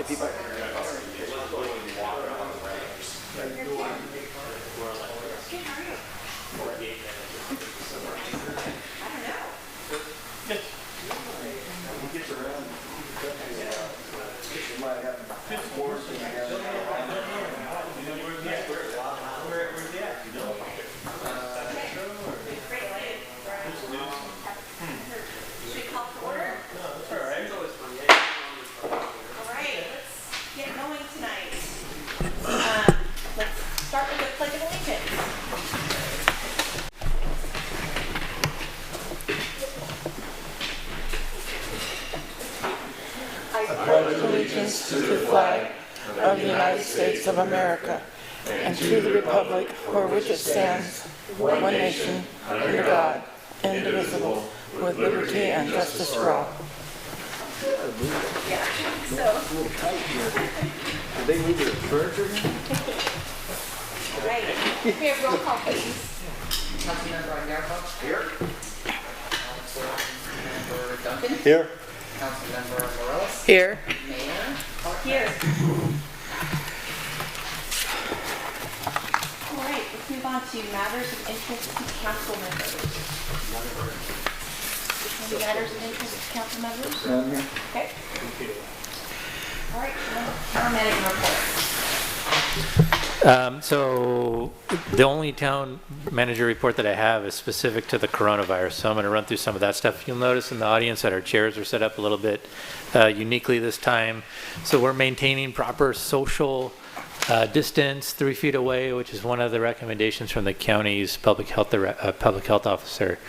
people. Allegiance to the flag of the United States of America and to the republic for which it stands, one nation, under God, indivisible, with liberty and justice for all. Yeah, so. Did they move their furniture? Right. We have roll call, please. Councilmember Onyarko? Here. Councilmember Duncan? Here. Councilmember Morales? Here. Mayor? Here. All right, let's move on to matters of interest to council members. Any matters of interest to council members? Okay. All right, town manager report. So the only town manager report that I have is specific to the coronavirus. So I'm going to run through some of that stuff. You'll notice in the audience that our chairs are set up a little bit uniquely this time. So we're maintaining proper social distance, 3 feet away, which is one of the recommendations from the county's public health officer.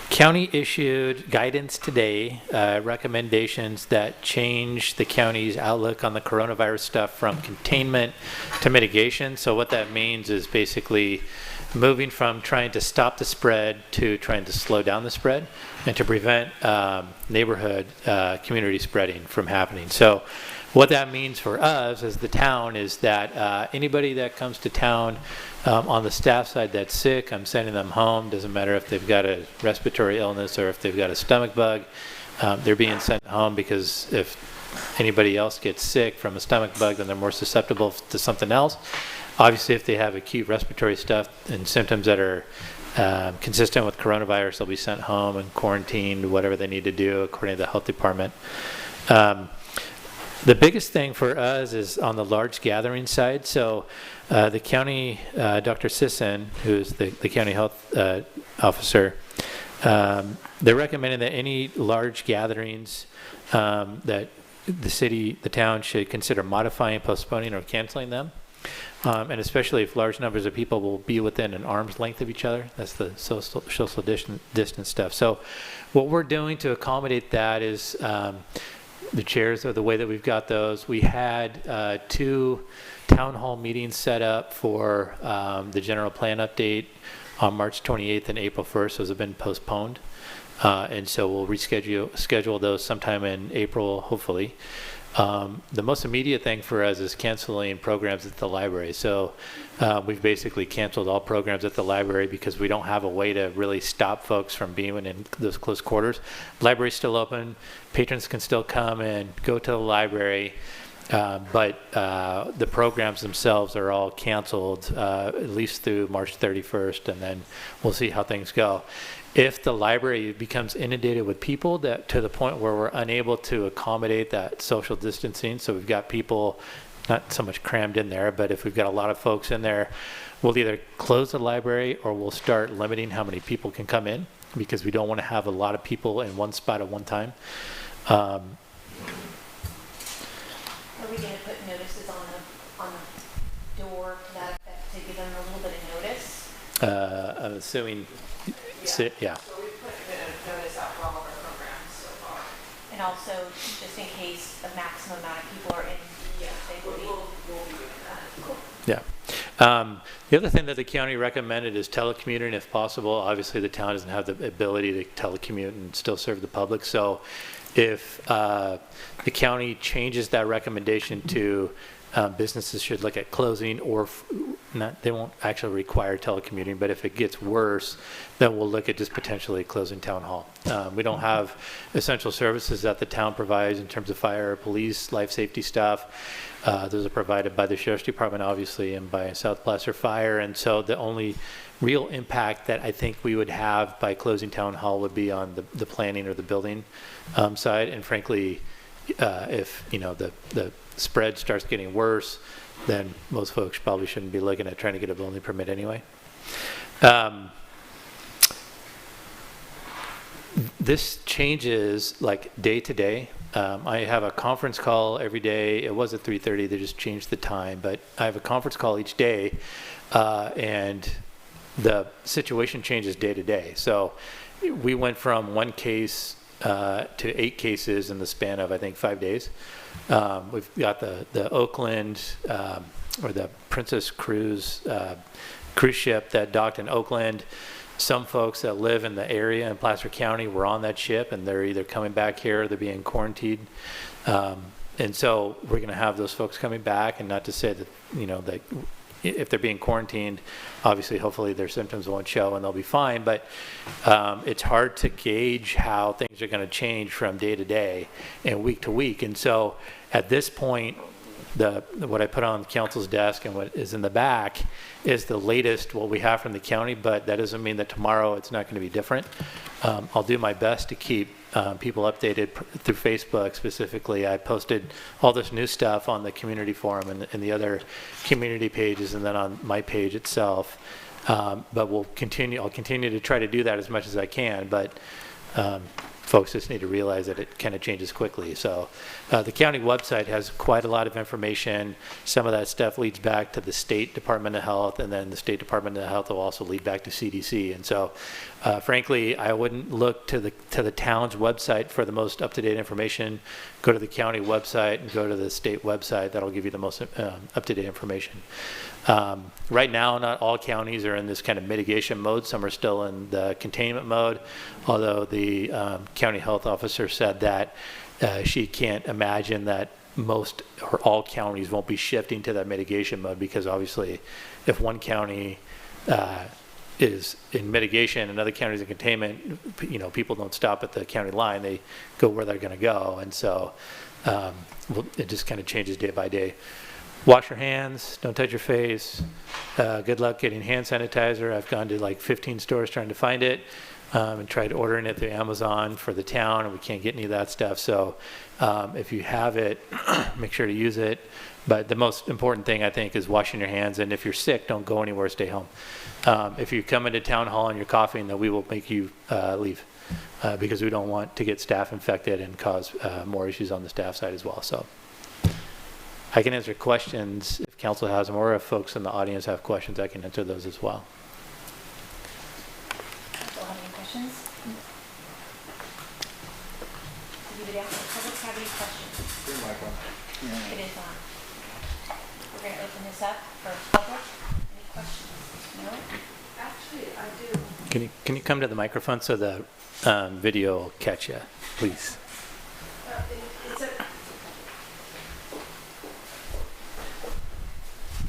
County issued guidance today, recommendations that change the county's outlook on the coronavirus stuff from containment to mitigation. So what that means is basically moving from trying to stop the spread to trying to slow down the spread and to prevent neighborhood community spreading from happening. So what that means for us as the town is that anybody that comes to town on the staff side that's sick, I'm sending them home. Doesn't matter if they've got a respiratory illness or if they've got a stomach bug. They're being sent home because if anybody else gets sick from a stomach bug, then they're more susceptible to something else. Obviously, if they have acute respiratory stuff and symptoms that are consistent with coronavirus, they'll be sent home and quarantined, whatever they need to do according to the health department. The biggest thing for us is on the large gathering side. So the county, Dr. Sisson, who's the county health officer, they're recommending that any large gatherings that the town should consider modifying, postponing, or canceling them. And especially if large numbers of people will be within an arm's length of each other. That's the social distance stuff. So what we're doing to accommodate that is the chairs are the way that we've got those. We had 2 town hall meetings set up for the general plan update on March 28th and April 1st. Those have been postponed. And so we'll schedule those sometime in April, hopefully. The most immediate thing for us is canceling programs at the library. So we've basically canceled all programs at the library because we don't have a way to really stop folks from being in those close quarters. Library's still open. Patrons can still come and go to the library. But the programs themselves are all canceled at least through March 31st, and then we'll see how things go. If the library becomes inundated with people to the point where we're unable to accommodate that social distancing, so we've got people not so much crammed in there, but if we've got a lot of folks in there, we'll either close the library or we'll start limiting how many people can come in because we don't want to have a lot of people in one spot at one time. Are we going to put notices on the door to that effect to give them a little bit of notice? I'm assuming, yeah. So we put a notice out for all of our programs so far. And also, just in case the maximum amount of people are in, they will be. We'll be doing that. Cool. Yeah. The other thing that the county recommended is telecommuting if possible. Obviously, the town doesn't have the ability to telecommute and still serve the public. So if the county changes that recommendation to businesses should look at closing or they won't actually require telecommuting, but if it gets worse, then we'll look at just potentially closing town hall. We don't have essential services that the town provides in terms of fire, police, life safety stuff. Those are provided by the Sheriff's Department, obviously, and by South Placer Fire. And so the only real impact that I think we would have by closing town hall would be on the planning or the building side. And frankly, if the spread starts getting worse, then most folks probably shouldn't be looking at trying to get a building permit anyway. This changes like day to day. I have a conference call every day. It was at 3:30. They just changed the time, but I have a conference call each day, and the situation changes day to day. So we went from 1 case to 8 cases in the span of, I think, 5 days. We've got the Oakland or the Princess cruise ship that docked in Oakland. Some folks that live in the area in Placer County were on that ship, and they're either coming back here or they're being quarantined. And so we're going to have those folks coming back, and not to say that, that if they're being quarantined, obviously, hopefully their symptoms won't show and they'll be fine, but it's hard to gauge how things are going to change from day to day and week to week. And so at this point, what I put on the council's desk and what is in the back is the latest what we have from the county, but that doesn't mean that tomorrow it's not going to be different. I'll do my best to keep people updated through Facebook. Specifically, I posted all this new stuff on the community forum and the other community pages, and then on my page itself. But I'll continue to try to do that as much as I can, but folks just need to realize that it kind of changes quickly. So the county website has quite a lot of information. Some of that stuff leads back to the State Department of Health, and then the State Department of Health will also lead back to CDC. And so frankly, I wouldn't look to the town's website for the most up-to-date information. Go to the county website and go to the state website. That'll give you the most up-to-date information. Right now, not all counties are in this kind of mitigation mode. Some are still in the containment mode, although the county health officer said that she can't imagine that most or all counties won't be shifting to that mitigation mode, because obviously if one county is in mitigation and other counties in containment, people don't stop at the county line, they go where they're going to go. And so it just kind of changes day by day. Wash your hands, don't touch your face. Good luck getting hand sanitizer. I've gone to like 15 stores trying to find it, and tried ordering it through Amazon for the town, and we can't get any of that stuff. So if you have it, make sure to use it. But the most important thing, I think, is washing your hands. And if you're sick, don't go anywhere, stay home. If you come into town hall and you're coughing, then we will make you leave, because we don't want to get staff infected and cause more issues on the staff side as well. So I can answer questions if council has them, or if folks in the audience have questions, I can answer those as well. Council have any questions? Anybody else in the public have any questions? It is on. We're going to open this up for public. Any questions? No? Actually, I do. Can you come to the microphone so the video will catch you, please?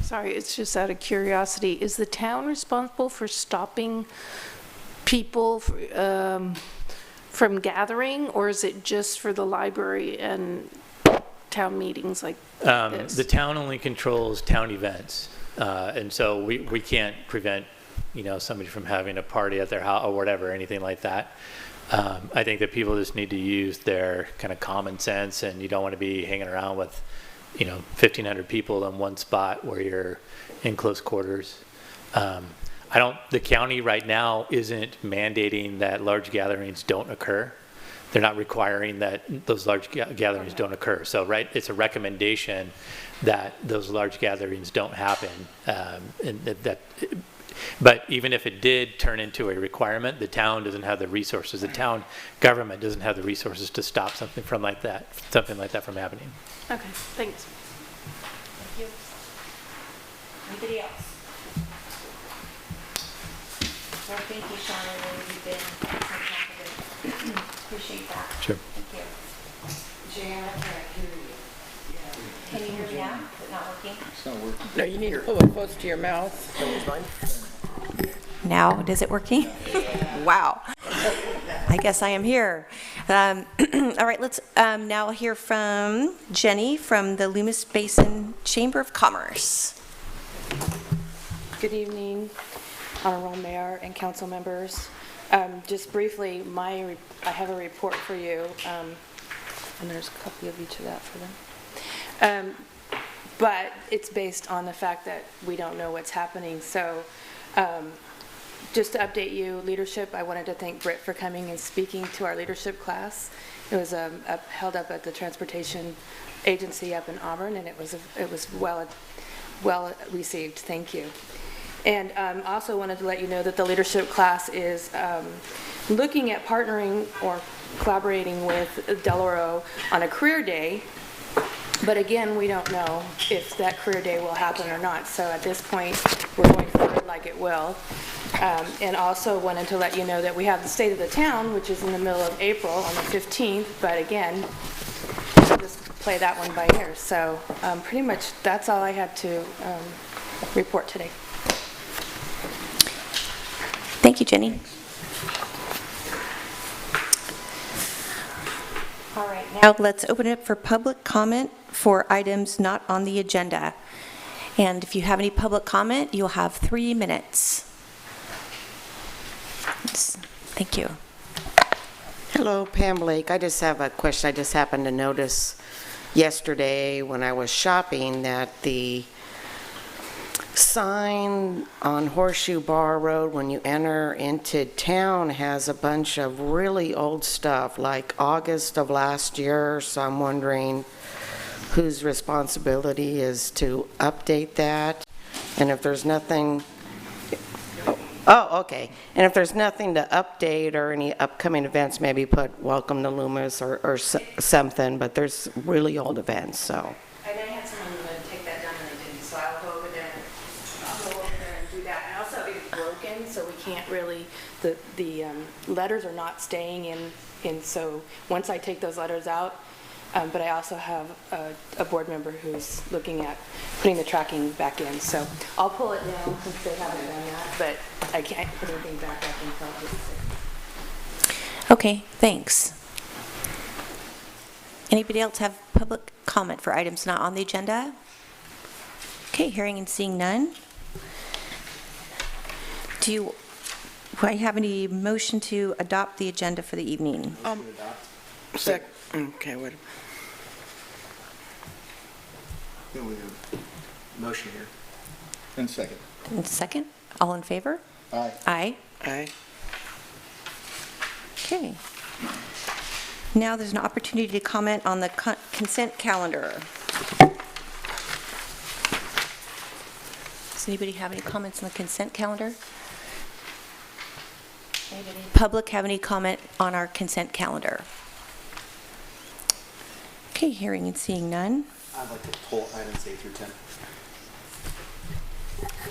Sorry, it's just out of curiosity. Is the town responsible for stopping people from gathering, or is it just for the library and town meetings like this? The town only controls town events, and so we can't prevent somebody from having a party at their house or whatever, anything like that. I think that people just need to use their kind of common sense, and you don't want to be hanging around with 1,500 people in one spot where you're in close quarters. The county right now isn't mandating that large gatherings don't occur. They're not requiring that those large gatherings don't occur. So, it's a recommendation that those large gatherings don't happen. But even if it did turn into a requirement, the town doesn't have the resources. The town government doesn't have the resources to stop something like that from happening. Okay, thanks. Thank you. Anybody else? Well, thank you, Sean. I know you've been fantastic. Appreciate that. Sure. Thank you. Jan, I can't hear you. Can you hear me now? it not working? It's not working. No, you need to pull it close to your mouth. Now, is it working? Wow. I guess I am here. All right, let's now hear from Jenny from the Loomis Basin Chamber of Commerce. Good evening, Honorable Mayor and council members. Just briefly, I have a report for you, and there's a copy of each of that for them. But it's based on the fact that we don't know what's happening. So just to update you, leadership, I wanted to thank Britt for coming and speaking to our leadership class. It was held up at the Transportation Agency up in Auburn, and it was well received. Thank you. And also wanted to let you know that the leadership class is looking at partnering or collaborating with Delaware on a career day. But again, we don't know if that career day will happen or not. So at this point, we're going forward like it will. And also wanted to let you know that we have the State of the Town, which is in the middle of April on the 15th. But again, we'll just play that one by ear. So pretty much that's all I had to report today. Thank you, Jenny. All right, now let's open it up for public comment for items not on the agenda. And if you have any public comment, you'll have 3 minutes. Thank you. Hello, Pam Blake. I just have a question. I just happened to notice yesterday when I was shopping that the sign on Horseshoe Bar Road when you enter into town has a bunch of really old stuff, like August of last year. So I'm wondering whose responsibility is to update that, and if there's nothing. Oh, okay. And if there's nothing to update or any upcoming events, maybe put welcome to Loomis or something, but there's really old events, so. I know I had someone take that down and they didn't, so I'll go over there and do that. And also it's broken, so we can't really, the letters are not staying in, so once I take those letters out, but I also have a board member who's looking at putting the tracking back in. So I'll pull it down since they haven't done that, but I can't put anything back up until it's. Okay, thanks. Anybody else have public comment for items not on the agenda? Okay, hearing and seeing none. Do I have any motion to adopt the agenda for the evening? Okay, wait. Yeah, we have motion here. And second. And second, all in favor? Aye. Aye. Aye. Okay. Now there's an opportunity to comment on the consent calendar. Does anybody have any comments on the consent calendar? Anybody? Public have any comment on our consent calendar? Okay, hearing and seeing none. I'd like to pull items 8 through 10.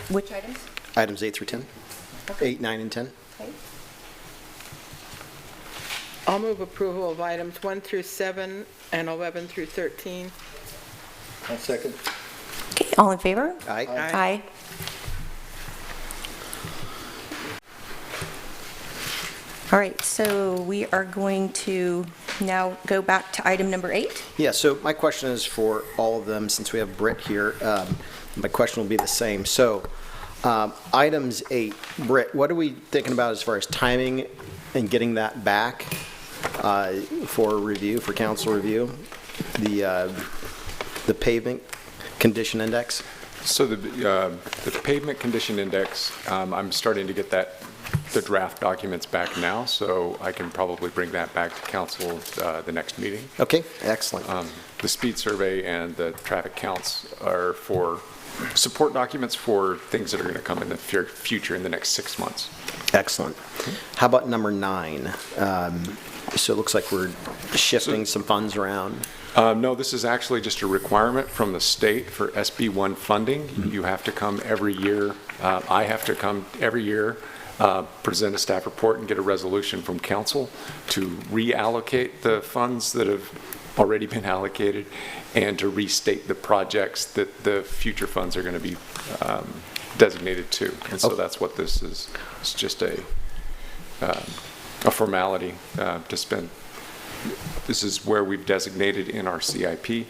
Which items? Items 8 through 10. Okay. 8, 9, and 10. Okay. I'll move approval of items 1 through 7 and 11 through 13. I'll second. Okay, all in favor? Aye. Aye. All right, so we are going to now go back to item number 8. Yeah, so my question is for all of them, since we have Britt here. My question will be the same. So items 8, Britt, what are we thinking about as far as timing and getting that back for review, for council review? The pavement condition index? So the pavement condition index, I'm starting to get the draft documents back now, so I can probably bring that back to council the next meeting. Okay, excellent. The speed survey and the traffic counts are for support documents for things that are going to come in the future in the next 6 months. Excellent. How about number 9? So it looks like we're shifting some funds around. No, this is actually just a requirement from the state for SB1 funding. Mm-hmm. You have to come every year. I have to come every year, present a staff report and get a resolution from council to reallocate the funds that have already been allocated, and to restate the projects that the future funds are going to be designated to. And so that's what this is. It's just a formality to spend. This is where we've designated in our CIP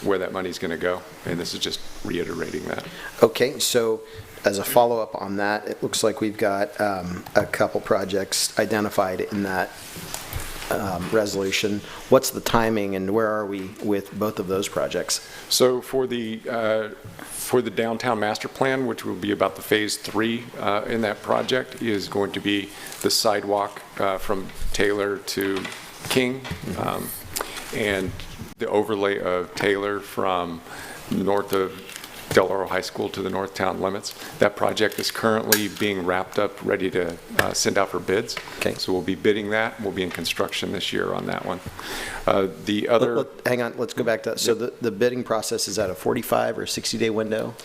where that money's going to go, and this is just reiterating that. Okay, so as a follow-up on that, it looks like we've got a couple projects identified in that resolution. What's the timing, and where are we with both of those projects? So for the downtown master plan, which will be about the phase 3 in that project, is going to be the sidewalk from Taylor to King, and the overlay of Taylor from north of Del Oro High School to the north town limits. That project is currently being wrapped up, ready to send out for bids. Okay. So we'll be bidding that. We'll be in construction this year on that one. The other... Hang on, let's go back to that. So the bidding process, is that a 45 or 60-day window?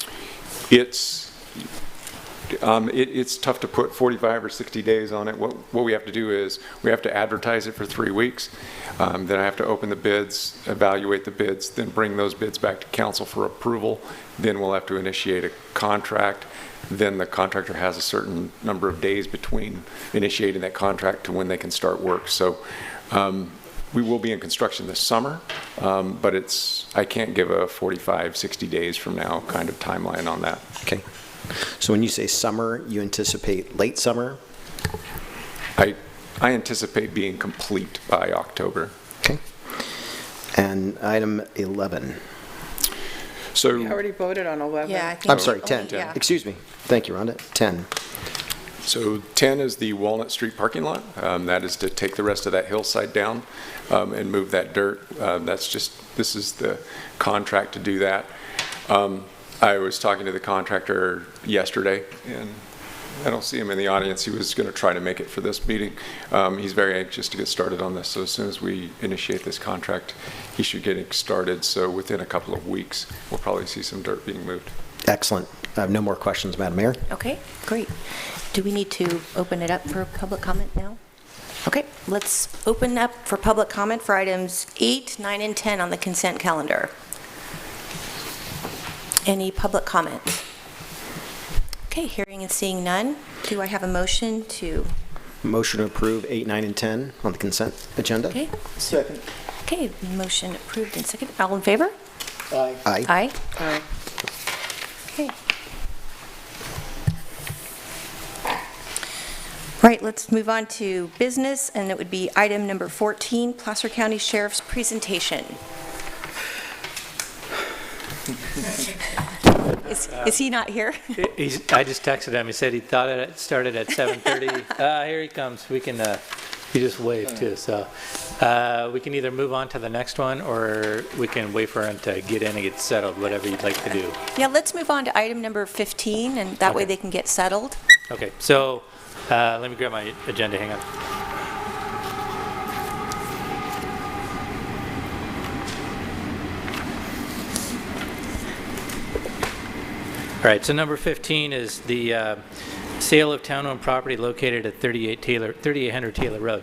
It's tough to put 45 or 60 days on it. What we have to do is we have to advertise it for 3 weeks. Then I have to open the bids, evaluate the bids, then bring those bids back to council for approval. Then we'll have to initiate a contract. Then the contractor has a certain number of days between initiating that contract to when they can start work. So we will be in construction this summer, but I can't give a 45, 60 days from now kind of timeline on that. Okay. So when you say summer, you anticipate late summer? I anticipate being complete by October. Okay. And item 11. So We already voted on 11. Yeah, I think. I'm sorry, 10. Yeah. Excuse me. Thank you, Rhonda. 10. So 10 is the Walnut Street parking lot. That is to take the rest of that hillside down and move that dirt. This is the contract to do that. I was talking to the contractor yesterday, and I don't see him in the audience. He was going to try to make it for this meeting. He's very anxious to get started on this, so as soon as we initiate this contract, he should get it started. So within a couple of weeks, we'll probably see some dirt being moved. Excellent. I have no more questions, Madam Mayor. Okay, great. Do we need to open it up for public comment now? Okay, let's open up for public comment for items 8, 9, and 10 on the consent calendar. Any public comment? Okay, hearing and seeing none, do I have a motion to? Motion to approve 8, 9, and 10 on the consent agenda. Okay. Second. Okay, motion approved and second. All in favor? Aye. Aye. Aye. Aye. Okay. Right, let's move on to business, and it would be item number 14, Placer County Sheriff's presentation. Is he not here? I just texted him. He said he thought it started at 7:30. Here he comes. We can. He just waved too. So we can either move on to the next one, or we can wait for him to get in and get settled. Whatever you'd like to do. Yeah, let's move on to item number 15, and that way they can get settled. Okay. So let me grab my agenda. Hang on. All right, so number 15 is the sale of town-owned property located at 3800 Taylor Road.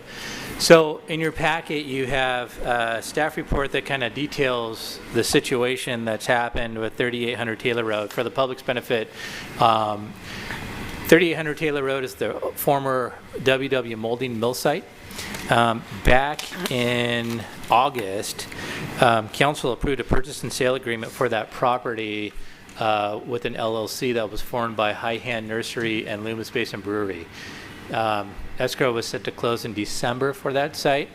So in your packet, you have a staff report that kind of details the situation that's happened with 3800 Taylor Road. For the public's benefit, 3800 Taylor Road is the former WW Molding Mill site. Back in August, council approved a purchase and sale agreement for that property with an LLC that was formed by High Hand Nursery and Loomis Basin Brewery. Escrow was set to close in December for that site.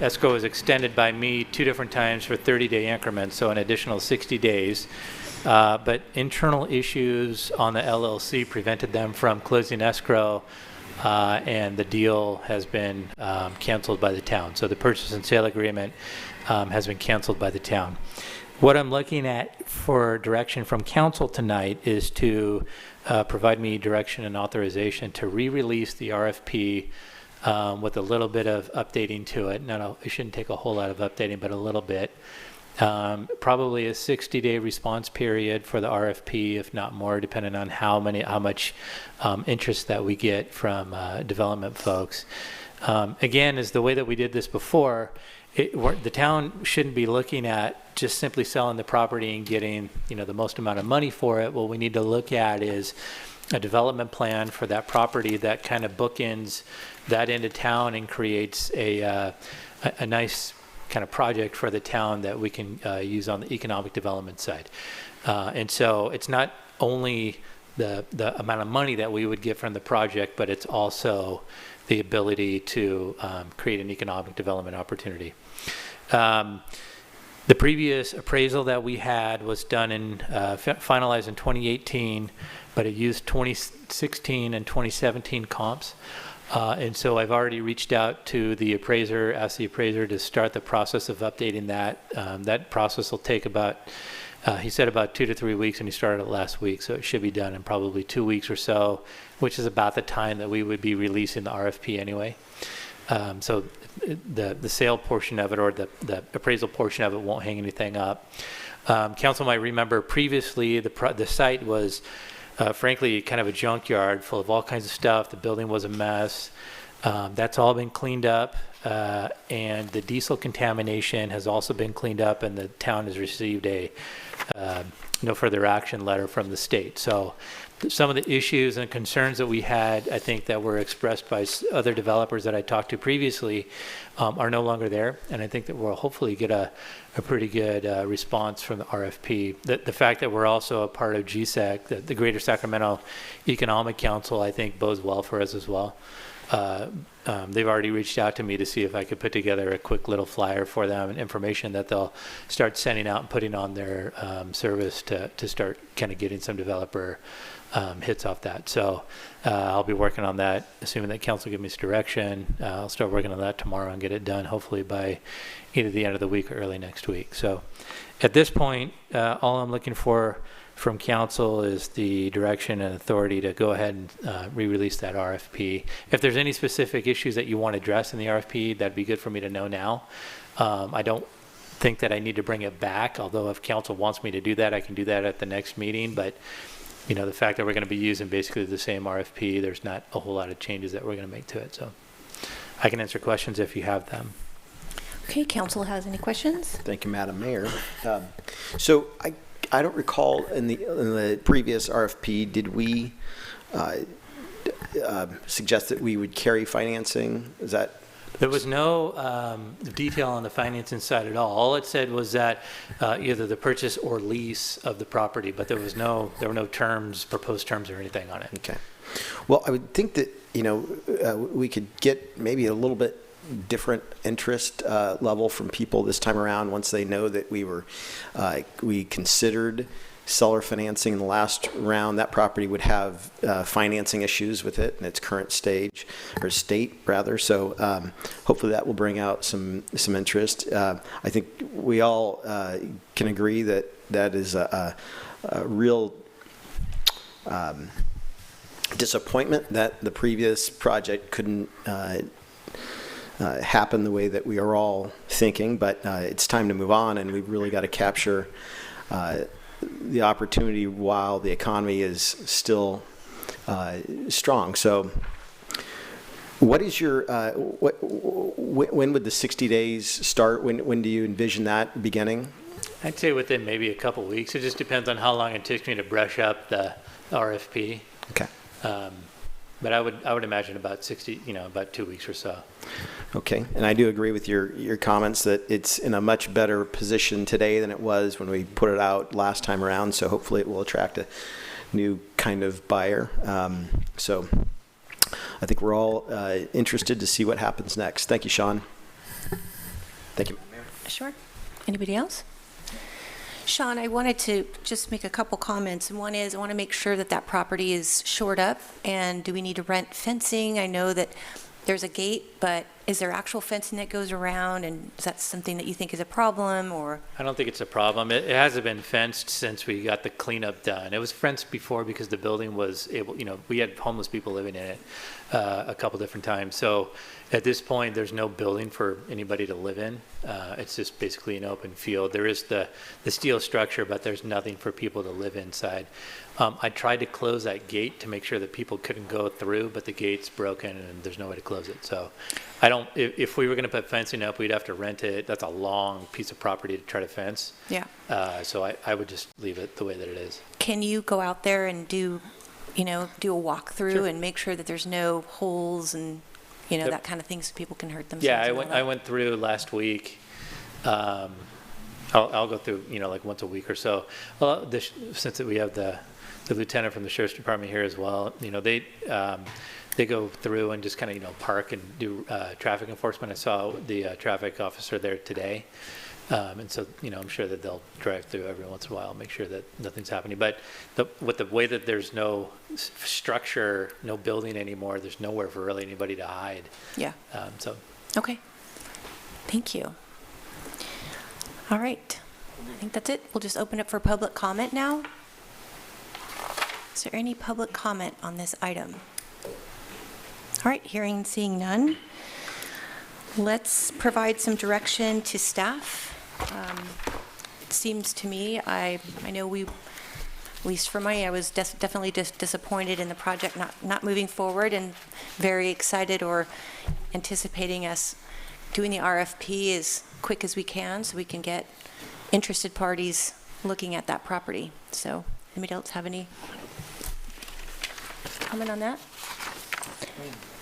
Escrow was extended by me 2 different times for 30-day increments, so an additional 60 days. But internal issues on the LLC prevented them from closing escrow, and the deal has been canceled by the town. So the purchase and sale agreement has been canceled by the town. What I'm looking at for direction from council tonight is to provide me direction and authorization to re-release the RFP with a little bit of updating to it. No, it shouldn't take a whole lot of updating, but a little bit. Probably a 60-day response period for the RFP, if not more, depending on how much interest that we get from development folks. Again, is the way that we did this before, the town shouldn't be looking at just simply selling the property and getting, the most amount of money for it. What we need to look at is a development plan for that property that kind of bookends that into town and creates a nice kind of project for the town that we can use on the economic development side. And so it's not only the amount of money that we would get from the project, but it's also the ability to create an economic development opportunity. The previous appraisal that we had was done finalized in 2018, but it used 2016 and 2017 comps. And so I've already reached out to the appraiser, asked the appraiser to start the process of updating that. That process will take he said about 2 to 3 weeks, and he started it last week, so it should be done in probably 2 weeks or so, which is about the time that we would be releasing the RFP anyway. So the sale portion of it, or the appraisal portion of it, won't hang anything up. Council might remember previously the site was frankly kind of a junkyard full of all kinds of stuff. The building was a mess. That's all been cleaned up, and the diesel contamination has also been cleaned up, and the town has received a no further action letter from the state. So some of the issues and concerns that we had, I think, that were expressed by other developers that I talked to previously are no longer there, and I think that we'll hopefully get a pretty good response from the RFP. The fact that we're also a part of GSEC, the Greater Sacramento Economic Council, I think bodes well for us as well. They've already reached out to me to see if I could put together a quick little flyer for them and information that they'll start sending out and putting on their service to start kind of getting some developer hits off that. So I'll be working on that, assuming that council give me some direction. I'll start working on that tomorrow and get it done hopefully by either the end of the week or early next week. So at this point, all I'm looking for from council is the direction and authority to go ahead and re-release that RFP. If there's any specific issues that you want to address in the RFP, that'd be good for me to know now. I don't think that I need to bring it back, although if council wants me to do that, I can do that at the next meeting. But the fact that we're going to be using basically the same RFP, there's not a whole lot of changes that we're going to make to it. So I can answer questions if you have them. Okay, council has any questions? Thank you, Madam Mayor. So I don't recall in the previous RFP, did we suggest that we would carry financing? Is that? There was no detail on the financing side at all. All it said was that either the purchase or lease of the property, but there were no terms, proposed terms or anything on it. Okay. Well, I would think that, we could get maybe a little bit different interest level from people this time around once they know that we considered seller financing in the last round. That property would have financing issues with it in its current stage, or state rather. So hopefully that will bring out some interest. I think we all can agree that that is a real disappointment that the previous project couldn't happen the way that we are all thinking, but it's time to move on, and we've really got to capture the opportunity while the economy is still strong. So what is your, when would the 60 days start? When do you envision that beginning? I'd say within maybe a couple weeks. It just depends on how long it takes me to brush up the RFP. Okay. But I would imagine about 2 weeks or so. Okay, and I do agree with your comments that it's in a much better position today than it was when we put it out last time around. So hopefully it will attract a new kind of buyer. So I think we're all interested to see what happens next. Thank you, Sean. Thank you. Sure. Anybody else? Sean, I wanted to just make a couple comments. And one is I want to make sure that that property is shored up. And do we need to rent fencing? I know that there's a gate, but is there actual fencing that goes around? And is that something that you think is a problem, or? I don't think it's a problem. It hasn't been fenced since we got the cleanup done. It was fenced before because the building was able, we had homeless people living in it a couple different times. So at this point, there's no building for anybody to live in. It's just basically an open field. There is the steel structure, but there's nothing for people to live inside. I tried to close that gate to make sure that people couldn't go through, but the gate's broken and there's no way to close it. So I don't, if we were going to put fencing up, we'd have to rent it. That's a long piece of property to try to fence. Yeah. So I would just leave it the way that it is. Can you go out there and do a walkthrough Sure. and make sure that there's no holes and, Yep. that kind of thing so people can hurt themselves? Yeah, and all that? I went through last week. I'll go through, like once a week or so. Well, since we have the lieutenant from the sheriff's department here as well, they go through and just kind of, park and do traffic enforcement. I saw the traffic officer there today. And so, I'm sure that they'll drive through every once in a while, make sure that nothing's happening. But with the way that there's no structure, no building anymore, there's nowhere for really anybody to hide. Yeah. So. Okay. Thank you. All right. I think that's it. We'll just open up for public comment now. Is there any public comment on this item? All right, hearing and seeing none. Let's provide some direction to staff. It seems to me, I know at least for me, I was definitely disappointed in the project not moving forward, and very excited or anticipating us doing the RFP as quick as we can so we can get interested parties looking at that property. So anybody else have any comment on that?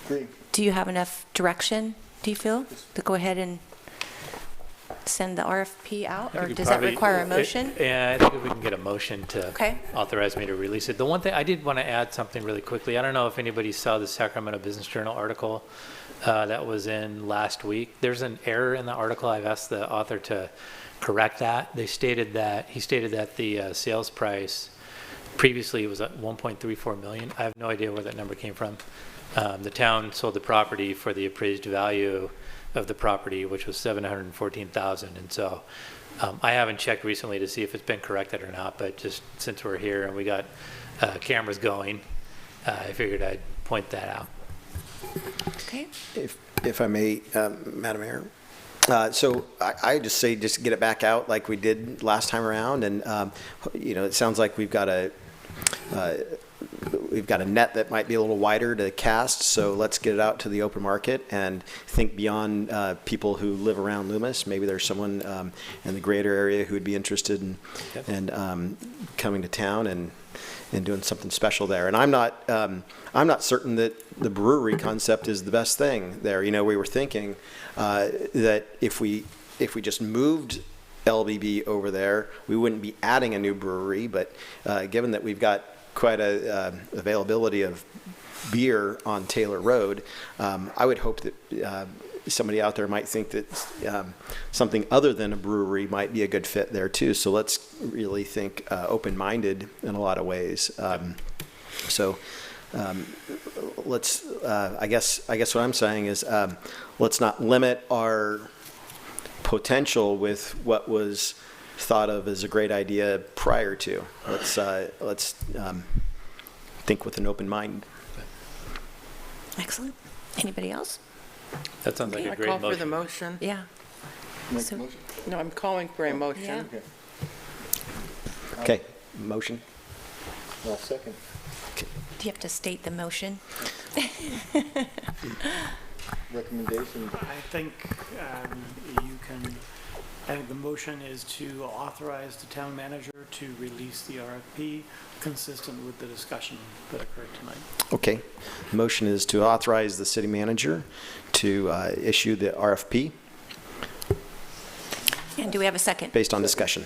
Agree. Do you have enough direction, do you feel, to go ahead and send the RFP out, or does that require a motion? Yeah, I think if we can get a motion to Okay. authorize me to release it. The one thing, I did want to add something really quickly. I don't know if anybody saw the Sacramento Business Journal article that was in last week. There's an error in the article. I've asked the author to correct that. He stated that the sales price previously was at 1.34 million. I have no idea where that number came from. The town sold the property for the appraised value of the property, which was $714,000. And so I haven't checked recently to see if it's been corrected or not, but just since we're here and we got cameras going, I figured I'd point that out. Okay. If I may, Madam Mayor. So I just say just get it back out like we did last time around. And, it sounds like we've got a net that might be a little wider to cast, so let's get it out to the open market and think beyond people who live around Loomis. Maybe there's someone in the greater area who would be interested in coming to town and doing something special there. And I'm not certain that the brewery concept is the best thing there. We were thinking that if we just moved LBB over there, we wouldn't be adding a new brewery, but given that we've got quite a availability of beer on Taylor Road, I would hope that somebody out there might think that something other than a brewery might be a good fit there too. So let's really think open-minded in a lot of ways. Let's. I guess what I'm saying is let's not limit our potential with what was thought of as a great idea prior to. Let's think with an open mind. Excellent. Anybody else? That sounds like a I great call for motion. the motion. Yeah. Make So- a motion? No, I'm calling for a Yeah. motion. Okay, motion. I'll second. Do you have to state the motion? Recommendation. I think the motion is to authorize the town manager to release the RFP consistent with the discussion that occurred tonight. Okay, motion is to authorize the city manager to issue the RFP And do we have a second? based on discussion.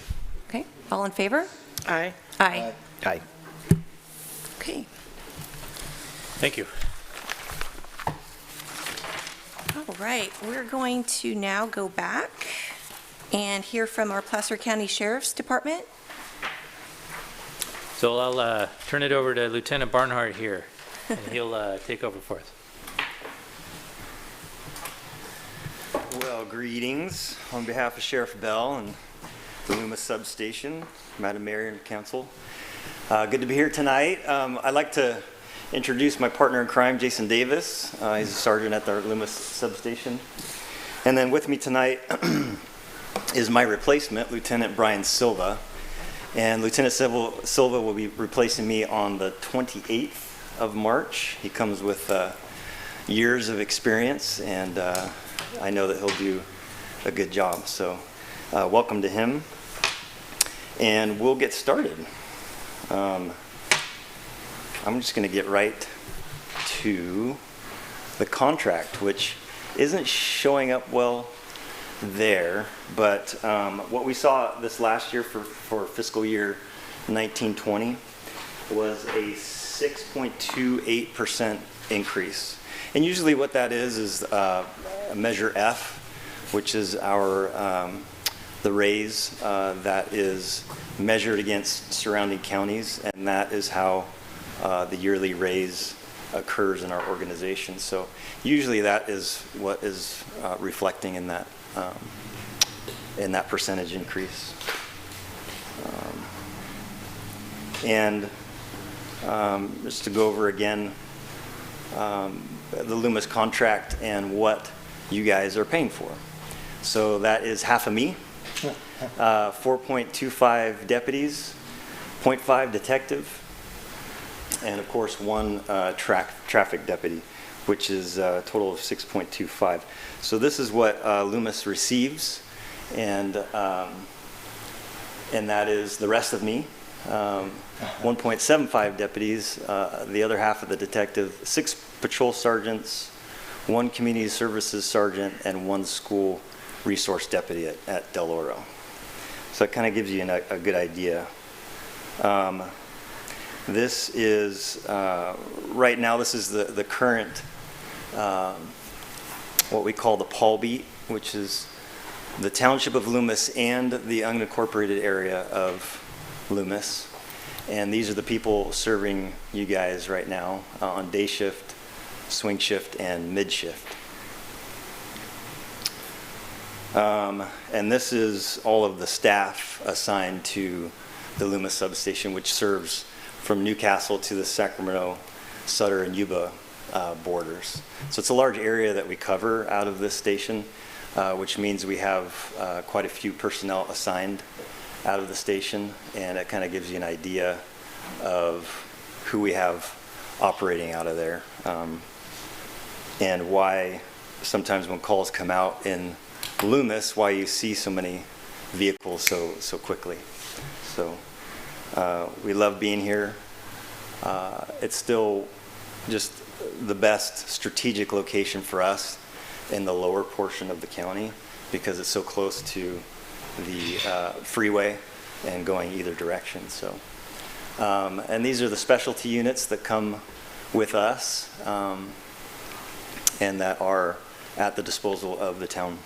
Okay, all in favor? Aye. Aye. Aye. Okay. Thank you. All right, we're going to now go back and hear from our Placer County Sheriff's Department. So I'll turn it over to Lieutenant Barnhart here, and he'll take over for us. Well, greetings on behalf of Sheriff Bell and the Loomis Substation, Madam Mayor and Council. Good to be here tonight. I'd like to introduce my partner in crime, Jason Davis. He's a sergeant at the Loomis Substation. And then with me tonight is my replacement, Lieutenant Brian Silva. And Lieutenant Silva will be replacing me on the 28th of March. He comes with years of experience, and I know that he'll do a good job. So welcome to him, and we'll get started. I'm just going to get right to the contract, which isn't showing up well there, but what we saw this last year for fiscal year 1920 was a 6.28% increase. And usually what that is measure F, which is our the raise that is measured against surrounding counties, and that is how the yearly raise occurs in our organization. So usually that is what is reflecting in that percentage increase. Just to go over again the Loomis contract and what you guys are paying for. So that is half of me, 4.25 deputies, 0.5 detective, and of course one traffic deputy, which is a total of 6.25. So this is what Loomis receives, and that is the rest of me. 1.75 deputies, the other half of the detective, 6 patrol sergeants, 1 community services sergeant, and 1 school resource deputy at Del Oro. So it kind of gives you a good idea. This is, right now, this is the current, what we call the Paul Beat, which is the township of Loomis and the unincorporated area of Loomis. And these are the people serving you guys right now on day shift, swing shift, and mid shift. And this is all of the staff assigned to the Loomis substation, which serves from Newcastle to the Sacramento, Sutter, and Yuba borders. So it's a large area that we cover out of this station, which means we have quite a few personnel assigned out of the station, and it kind of gives you an idea of who we have operating out of there, and why sometimes when calls come out in Loomis, why you see so many vehicles so quickly. So we love being here. It's still just the best strategic location for us in the lower portion of the county because it's so close to the freeway and going either direction. So, and these are the specialty units that come with us and that are at the disposal of the town.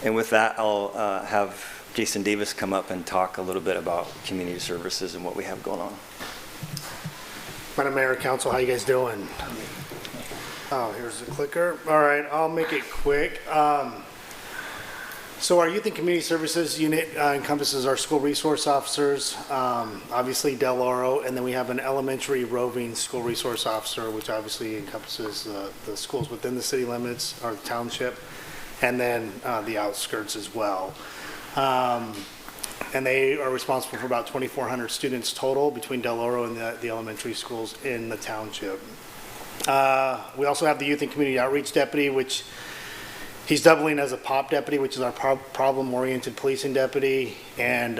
And with that, I'll have Jason Davis come up and talk a little bit about community services and what we have going on. Madam Mayor, Council, how you guys doing? Oh, here's the clicker. All right, I'll make it quick. So our Youth and Community Services unit encompasses our school resource officers, obviously Del Oro, and then we have an elementary roving school resource officer, which obviously encompasses the schools within the city limits or the township, and then the outskirts as well. And they are responsible for about 2,400 students total between Del Oro and the elementary schools in the township. We also have the Youth and Community Outreach Deputy, which he's doubling as a POP deputy, which is our problem-oriented policing deputy, and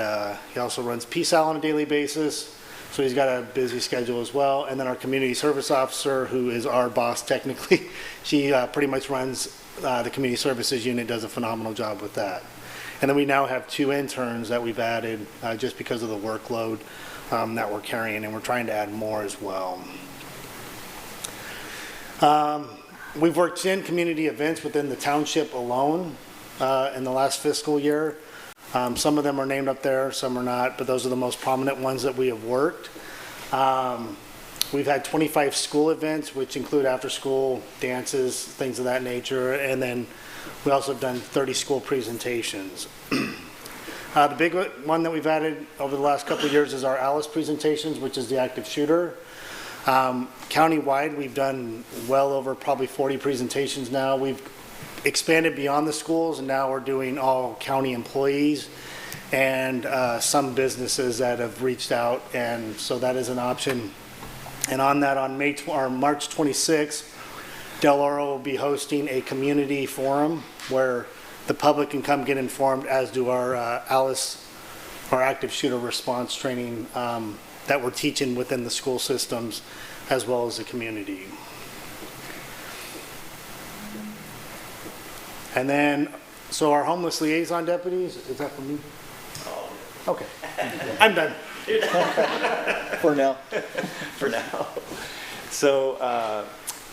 he also runs PSAL on a daily basis, so he's got a busy schedule as well. And then our community service officer, who is our boss technically, she pretty much runs the community services unit, does a phenomenal job with that. And then we now have 2 interns that we've added just because of the workload that we're carrying, and we're trying to add more as well. We've worked in community events within the township alone in the last fiscal year. Some of them are named up there, some are not, but those are the most prominent ones that we have worked. We've had 25 school events, which include after-school dances, things of that nature, and then we also have done 30 school presentations. The big one that we've added over the last couple of years is our Alice presentations, which is the active shooter. Countywide, we've done well over probably 40 presentations now. We've expanded beyond the schools, and now we're doing all county employees and some businesses that have reached out, and so that is an option And on that, on March 26th, Del Oro will be hosting a community forum where the public can come get informed, as do our ALICE, our active shooter response training that we're teaching within the school systems as well as the community. And then, so our homeless liaison deputies, is that for me? Okay, I'm done. For now. For now. So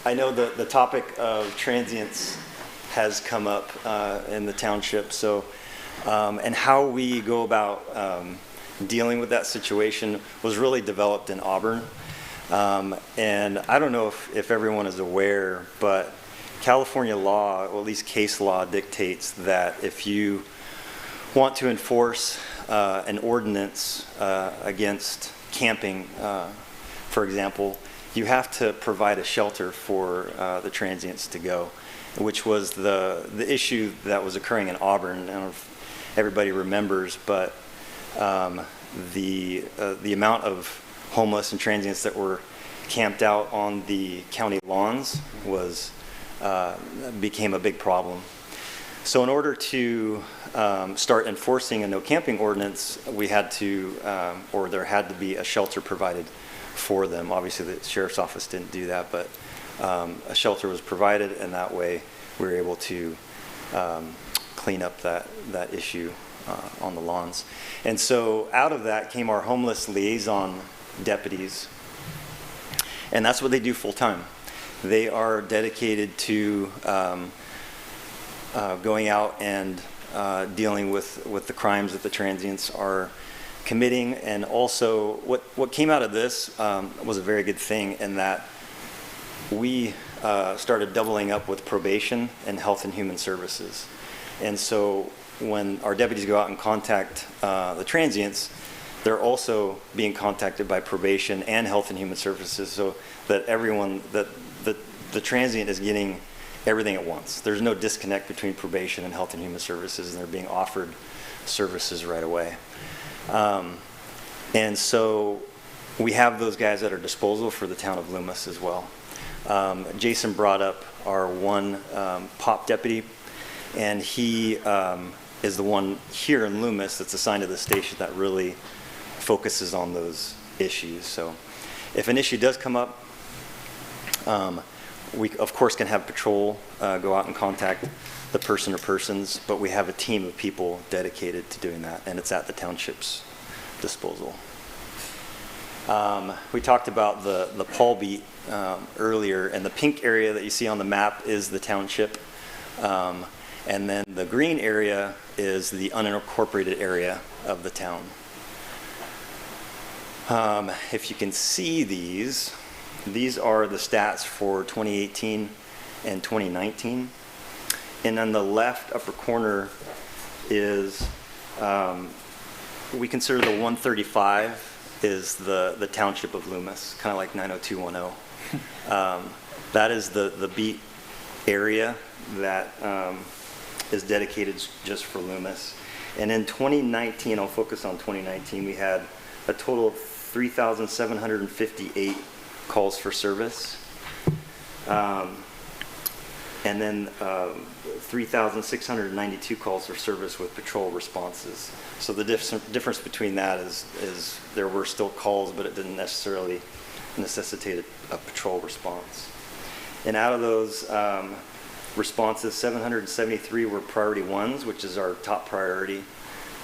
I know the topic of transients has come up in the township. So, and how we go about dealing with that situation was really developed in Auburn. And I don't know if everyone is aware, but California law, or at least case law, dictates that if you want to enforce an ordinance against camping, for example, you have to provide a shelter for the transients to go, which was the issue that was occurring in Auburn. I don't know if everybody remembers, but the amount of homeless and transients that were camped out on the county lawns was became a big problem. So in order to start enforcing a no camping ordinance, we had to, or there had to be a shelter provided for them. Obviously the sheriff's office didn't do that, but a shelter was provided, and that way we were able to clean up that issue on the lawns. And so out of that came our homeless liaison deputies, and that's what they do full time. They are dedicated to going out and dealing with the crimes that the transients are committing. And also what came out of this was a very good thing, in that we started doubling up with probation and health and human services. And so when our deputies go out and contact the transients, they're also being contacted by probation and health and human services, so that everyone, that the transient is getting everything at once. There's no disconnect between probation and health and human services, and they're being offered services right away. And so we have those guys at our disposal for the town of Loomis as well. Jason brought up our one POP deputy, and he is the one here in Loomis that's assigned to the station that really focuses on those issues. So if an issue does come up, we of course can have patrol go out and contact the person or persons, but we have a team of people dedicated to doing that, and it's at the township's disposal. We talked about the Paul Beat earlier, and the pink area that you see on the map is the township, and then the green area is the unincorporated area of the town. If you can see these are the stats for 2018 and 2019. And on the left upper corner is, we consider the 135 is the township of Loomis, kind of like 90210. That is the beat area that is dedicated just for Loomis. And in 2019, I'll focus on 2019, we had a total of 3,758 calls for service, and then 3,692 calls for service with patrol responses. So the difference between that is there were still calls, but it didn't necessarily necessitate a patrol response. And out of those responses, 773 were priority ones, which is our top priority,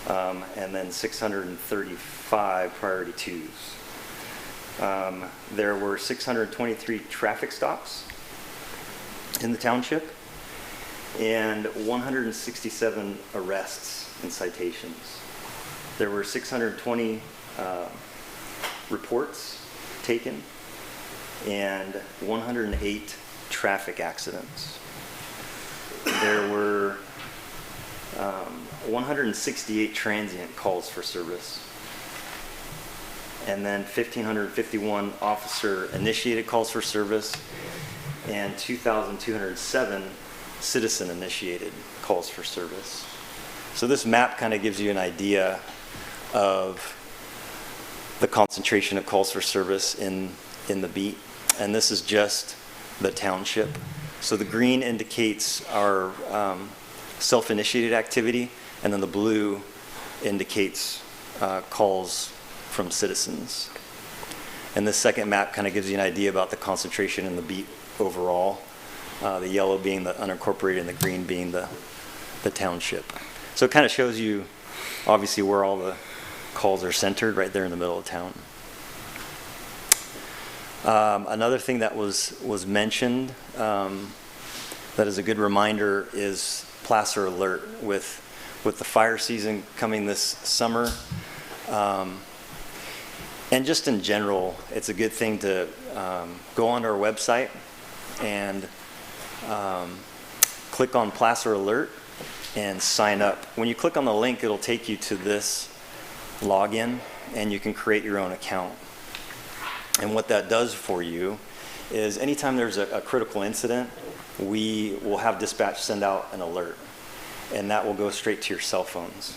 and then 635 priority twos. There were 623 traffic stops in the township, and 167 arrests and citations. There were 620 reports taken, and 108 traffic accidents. There were 168 transient calls for service, and then 1,551 officer-initiated calls for service, and 2,207 citizen-initiated calls for service. So this map kind of gives you an idea of the concentration of calls for service in in the beat, and this is just the township. So the green indicates our self-initiated activity, and then the blue indicates calls from citizens. And this second map kind of gives you an idea about the concentration in the beat overall, the yellow being the unincorporated and the green being the township. So it kind of shows you obviously where all the calls are centered, right there in the middle of town. Another thing that was mentioned that is a good reminder is Placer Alert. With the fire season coming this summer, and just in general, it's a good thing to go onto our website and click on Placer Alert and sign up. When you click on the link, it'll take you to this login, and you can create your own account. And what that does for you is anytime there's a critical incident, we will have dispatch send out an alert, and that will go straight to your cell phones.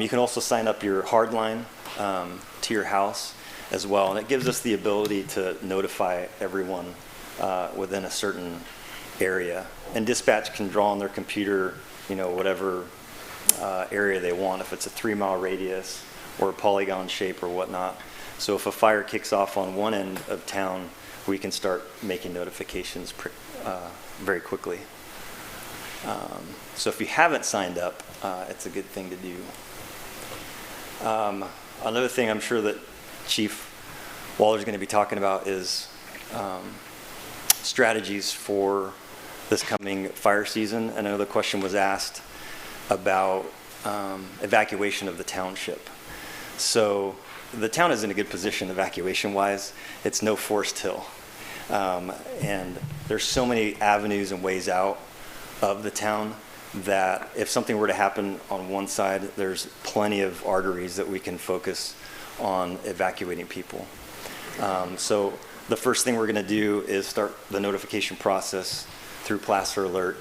You can also sign up your hard line to your house as well, and it gives us the ability to notify everyone within a certain area. And dispatch can draw on their computer, whatever area they want, if it's a 3-mile radius or a polygon shape or whatnot. So if a fire kicks off on one end of town, we can start making notifications very quickly. So if you haven't signed up, it's a good thing to do. Another thing I'm sure that Chief Waller's going to be talking about is strategies for this coming fire season. And another question was asked about evacuation of the township. So the town is in a good position evacuation-wise. It's no forced hill. And there's so many avenues and ways out of the town that if something were to happen on one side, there's plenty of arteries that we can focus on evacuating people. So the first thing we're going to do is start the notification process through Placer Alert.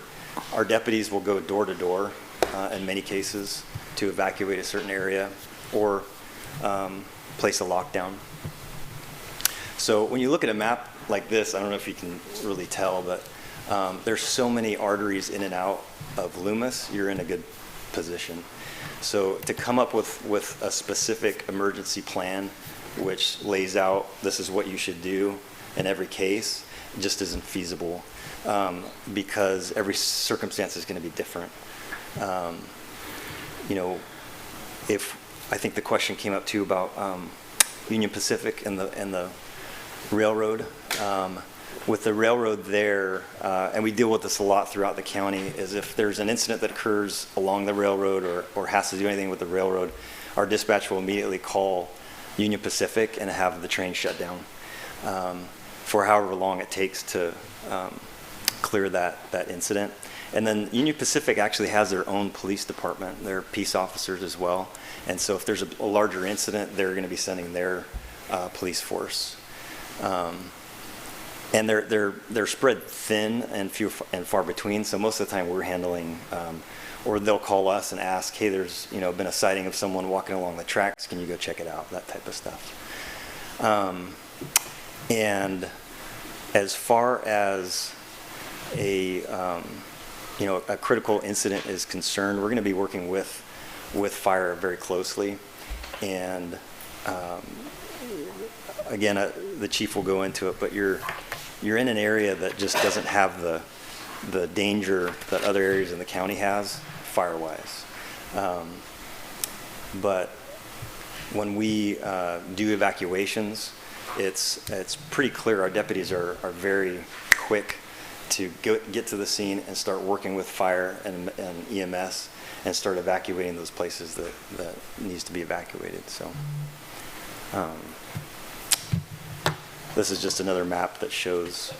Our deputies will go door to door in many cases to evacuate a certain area or place a lockdown. So when you look at a map like this, I don't know if you can really tell, but there's so many arteries in and out of Loomis, you're in a good position. So to come up with a specific emergency plan which lays out this is what you should do in every case just isn't feasible because every circumstance is going to be different. If I think the question came up too about Union Pacific and the railroad. With the railroad there, and we deal with this a lot throughout the county, is if there's an incident that occurs along the railroad or has to do anything with the railroad, our dispatch will immediately call Union Pacific and have the train shut down for however long it takes to clear that incident. And then Union Pacific actually has their own police department. They're peace officers as well. And so if there's a larger incident, they're going to be sending their police force. And they're spread thin and few and far between. So most of the time we're handling, or they'll call us and ask, hey, there's been a sighting of someone walking along the tracks. Can you go check it out? That type of stuff. And as far as a critical incident is concerned, we're going to be working with fire very closely. And again, the chief will go into it, but you're in an area that just doesn't have the danger that other areas in the county has fire-wise. But when we do evacuations, it's pretty clear our deputies are very quick to get to the scene and start working with fire and EMS and start evacuating those places that needs to be evacuated. So this is just another map that shows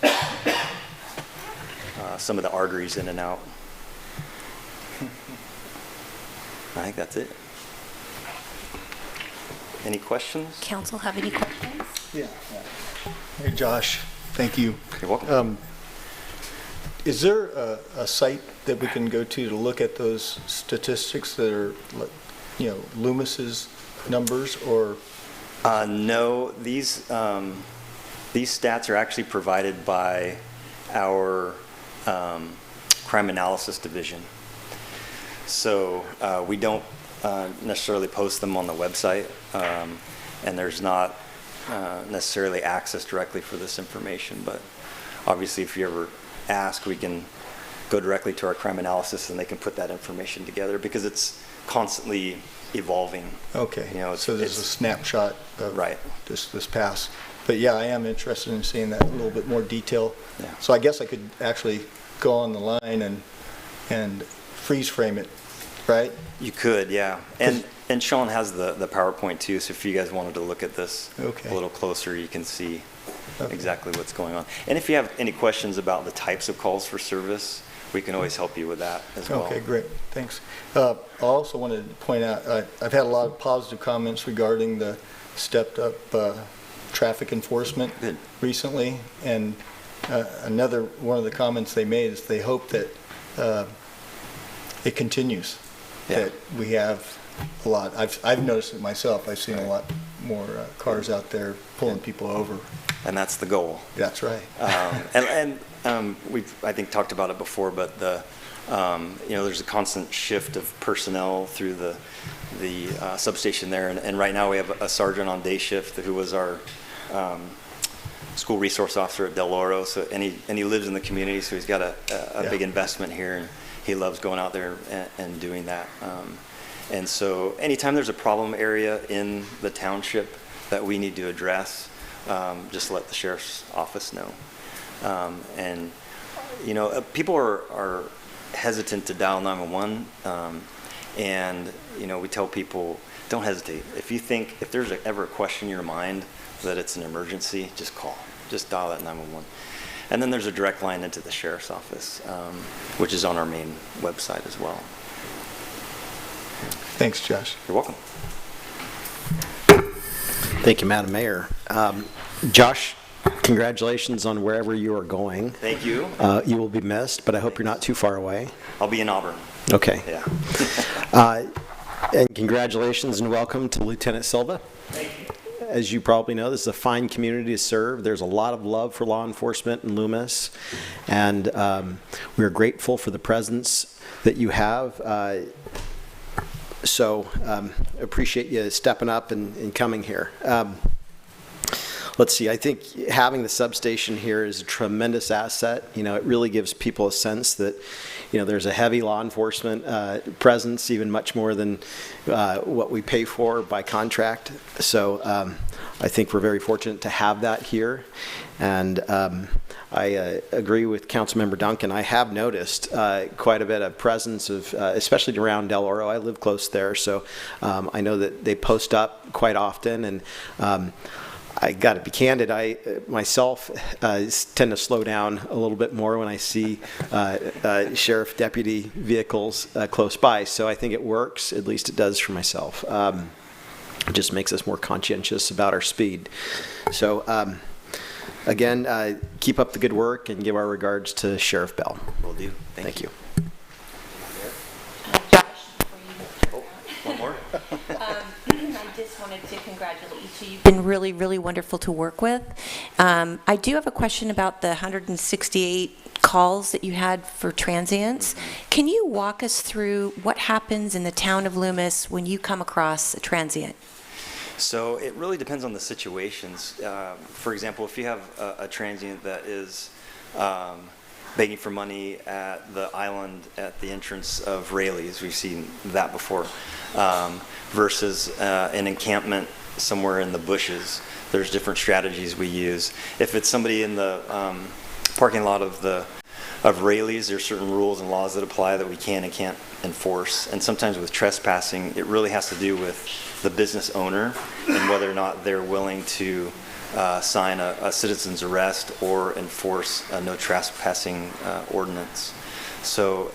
some of the arteries in and out. I think that's it. Any questions? Council have any questions? Yeah. Hey, Josh, thank you. You're welcome. Is there a site that we can go to look at those statistics that are, Loomis's numbers, or? No, these These stats are actually provided by our crime analysis division. So we don't necessarily post them on the website, and there's not necessarily access directly for this information. But obviously, if you ever ask, we can go directly to our crime analysis, and they can put that information together because it's constantly evolving. Okay, You know, so there's a snapshot of Right. this past. But yeah, I am interested in seeing that in a little bit more detail. Yeah. So I guess I could actually go on the line and freeze frame it, right? You could, yeah. And Sean has the PowerPoint too, so if you guys wanted to look at this Okay. a little closer, you can see Okay. exactly what's going on. And if you have any questions about the types of calls for service, we can always help you with that as well. Okay, great, thanks. I also wanted to point out, I've had a lot of positive comments regarding the stepped-up traffic enforcement Good. recently, and another one of the comments they made is they hope that it continues, Yeah. that we have a lot. I've noticed it myself. I've seen a lot more cars out there pulling people over. And that's the goal. That's right. We've, I think, talked about it before, but there's a constant shift of personnel through the substation there, and right now we have a sergeant on day shift who was our school resource officer at Del Oro. So and he lives in the community, so he's got a big investment here, and he loves going out there and doing that. And so anytime there's a problem area in the township that we need to address, just let the sheriff's office know. People are hesitant to dial 911, and we tell people, don't hesitate. If there's ever a question in your mind that it's an emergency, just call. Just dial that 911. And then there's a direct line into the sheriff's office, which is on our main website as well. Thanks, Josh. You're welcome. Thank you, Madam Mayor. Josh, congratulations on wherever you are going. Thank you. You will be missed, but I hope you're not too far away. I'll be in Auburn. Okay. Yeah. And congratulations and welcome to Lieutenant Silva. Thank you. As you probably know, this is a fine community to serve. There's a lot of love for law enforcement in Loomis, and we're grateful for the presence that you have. So appreciate you stepping up and coming here. Let's see, I think having the substation here is a tremendous asset. It really gives people a sense that, there's a heavy law enforcement presence, even much more than what we pay for by contract. So I think we're very fortunate to have that here. And I agree with Councilmember Duncan. I have noticed quite a bit of presence of, especially around Del Oro. I live close there, so I know that they post up quite often. And I got to be candid, I myself tend to slow down a little bit more when I see sheriff deputy vehicles close by. So I think it works, at least it does for myself. It just makes us more conscientious about our speed. So again, keep up the good work and give our regards to Sheriff Bell. Will do. Thank you. Josh, before you One more. I just wanted to congratulate you two. You've been really, really wonderful to work with. I do have a question about the 168 calls that you had for transients. Can you walk us through what happens in the town of Loomis when you come across a transient? So it really depends on the situations. For example, if you have a transient that is begging for money at the island at the entrance of Rayleigh's, we've seen that before, versus an encampment somewhere in the bushes. There's different strategies we use. If it's somebody in the parking lot of Rayleigh's, there's certain rules and laws that apply that we can and can't enforce. And sometimes with trespassing, it really has to do with the business owner and whether or not they're willing to sign a citizen's arrest or enforce a no trespassing ordinance. So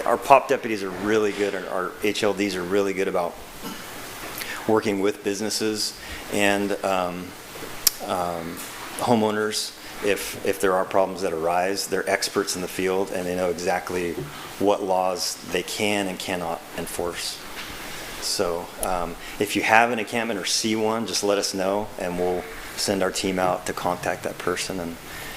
our POP deputies are really good, our HLDs are really good about working with businesses and homeowners. If there are problems that arise, they're experts in the field and they know exactly what laws they can and cannot enforce. So if you have an encampment or see one, just let us know and we'll send our team out to contact that person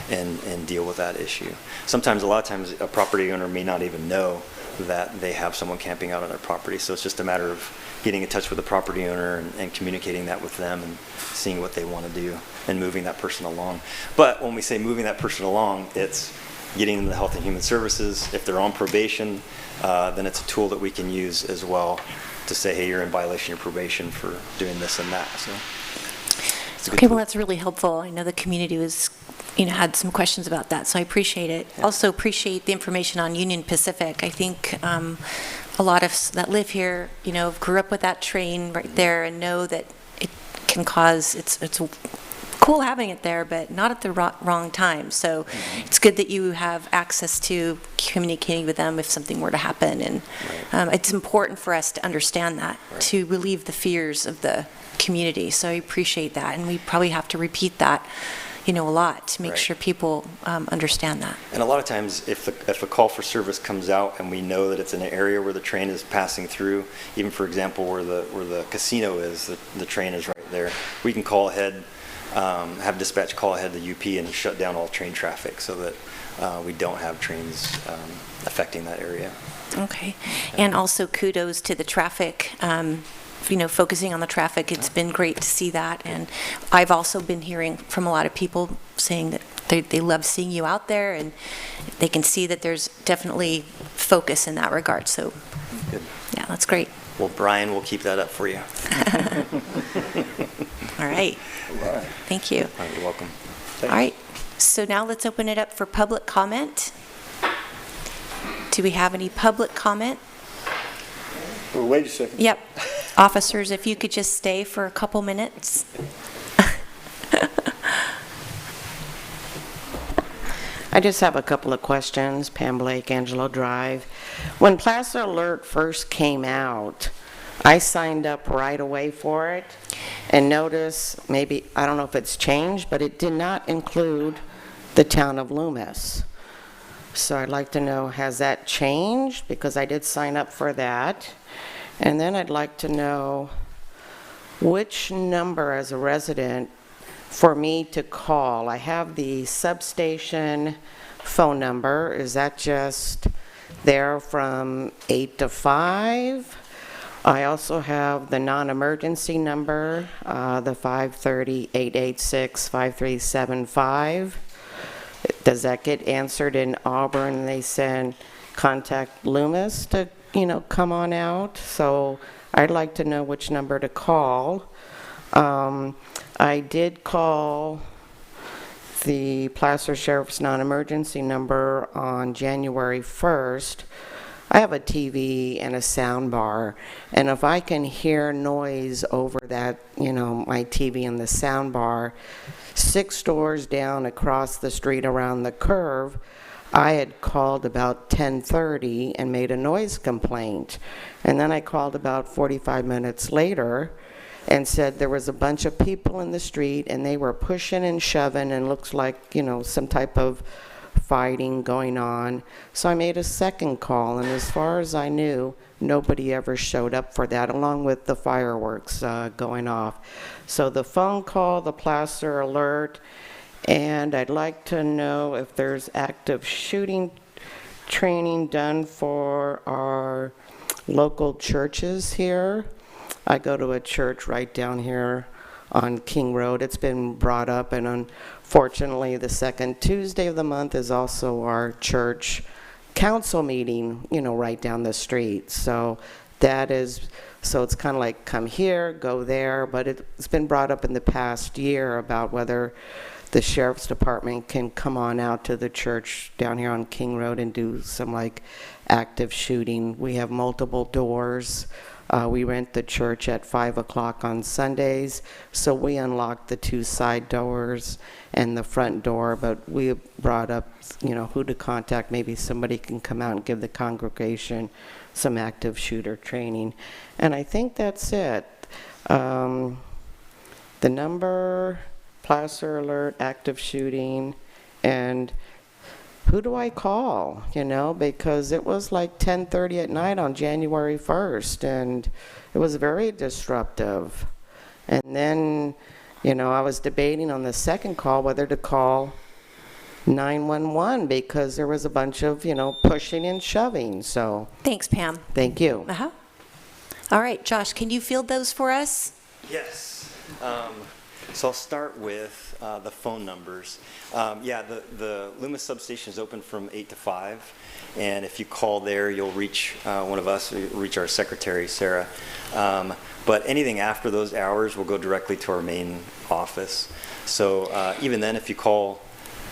and deal with that issue. Sometimes, a lot of times, a property owner may not even know that they have someone camping out on their property. So it's just a matter of getting in touch with the property owner and communicating that with them and seeing what they want to do and moving that person along. But when we say moving that person along, it's getting them to Health and Human Services. If they're on probation, then it's a tool that we can use as well to say, hey, you're in violation of probation for doing this and that. So it's a good Okay, tool. well, that's really helpful. I know the community was, had some questions about that, so I appreciate it. Also appreciate the information on Union Pacific. I think a lot of us that live here, grew up with that train right there and know that it can cause, it's cool having it there, but not at the wrong time. So it's good that you have access to communicating with them if something were to happen. And it's important for us to understand that, to relieve the fears of the community. So I appreciate that. And we probably have to repeat that, a lot to make sure people understand that. And a lot of times, if a call for service comes out and we know that it's in an area where the train is passing through, even for example where the casino is, the train is right there, we can call ahead, have dispatch call ahead the UP and shut down all train traffic so that we don't have trains affecting that area. Okay. And also kudos to the traffic, focusing on the traffic. It's been great to see that. And I've also been hearing from a lot of people saying that they love seeing you out there, and they can see that there's definitely focus in that regard. So, good. Yeah, that's great. Well, Brian, we'll keep that up for you. All right. Thank you. All right, you're welcome. All right. So now let's open it up for public comment. Do we have any public comment? Well, wait a second. Yep. Officers, if you could just stay for a couple minutes. I just have a couple of questions. Pam Blake, Angelo Drive. When Plaza Alert first came out, I signed up right away for it, and notice, maybe, I don't know if it's changed, but it did not include the town of Loomis. So I'd like to know, has that changed? Because I did sign up for that. And then I'd like to know which number as a resident for me to call. I have the substation phone number. Is that just there from 8 to 5? I also have the non-emergency number, the 530-886-5375. Does that get answered in Auburn? They send contact Loomis to, come on out. So I'd like to know which number to call. I did call the Placer Sheriff's non-emergency number on January 1st. I have a TV and a sound bar, and if I can hear noise over that, my TV and the sound bar, 6 doors down across the street around the curve, I had called about 10:30 and made a noise complaint. And then I called about 45 minutes later and said there was a bunch of people in the street and they were pushing and shoving and looks like, some type of fighting going on. So I made a second call, and as far as I knew, nobody ever showed up for that, along with the fireworks going off. So the phone call, the Placer Alert, and I'd like to know if there's active shooting training done for our local churches here. I go to a church right down here on King Road. It's been brought up, and unfortunately the second Tuesday of the month is also our church council meeting, right down the street. So it's kind of like come here, go there, but it's been brought up in the past year about whether the sheriff's department can come on out to the church down here on King Road and do some active shooting. We have multiple doors. We rent the church at 5 o'clock on Sundays, so we unlock the 2 side doors and the front door, but we brought up, who to contact. Maybe somebody can come out and give the congregation some active shooter training. And I think that's it. The number, Placer Alert, active shooting, and who do I call, because it was like 10:30 at night on January 1st, and it was very disruptive. And then You know, I was debating on the second call whether to call 911 because there was a bunch of, you know, pushing and shoving, so Thanks, Pam. thank you. Uh-huh. All right, Josh, can you field those for us? Yes. So I'll start with the phone numbers. Yeah, the Loomis substation is open from 8 to 5. And if you call there, you'll reach one of us, you'll reach our secretary, Sarah. But anything after those hours will go directly to our main office. So even then, if you call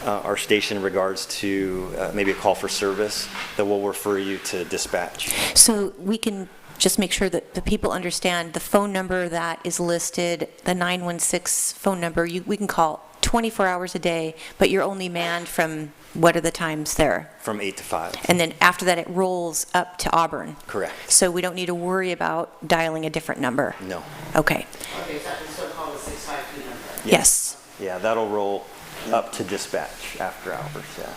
our station in regards to maybe a call for service, then we'll refer you to dispatch. So we can just make sure that the people understand the phone number that is listed, the 916 phone number, we can call 24 hours a day, but you're only manned from, what are the times there? From 8 to 5. And then after that, it rolls up to Auburn. Correct. So we don't need to worry about dialing a different number. No. Okay. Okay, so I can still call the 652 number? Yes. Yeah, that'll roll up to dispatch after hours, yeah.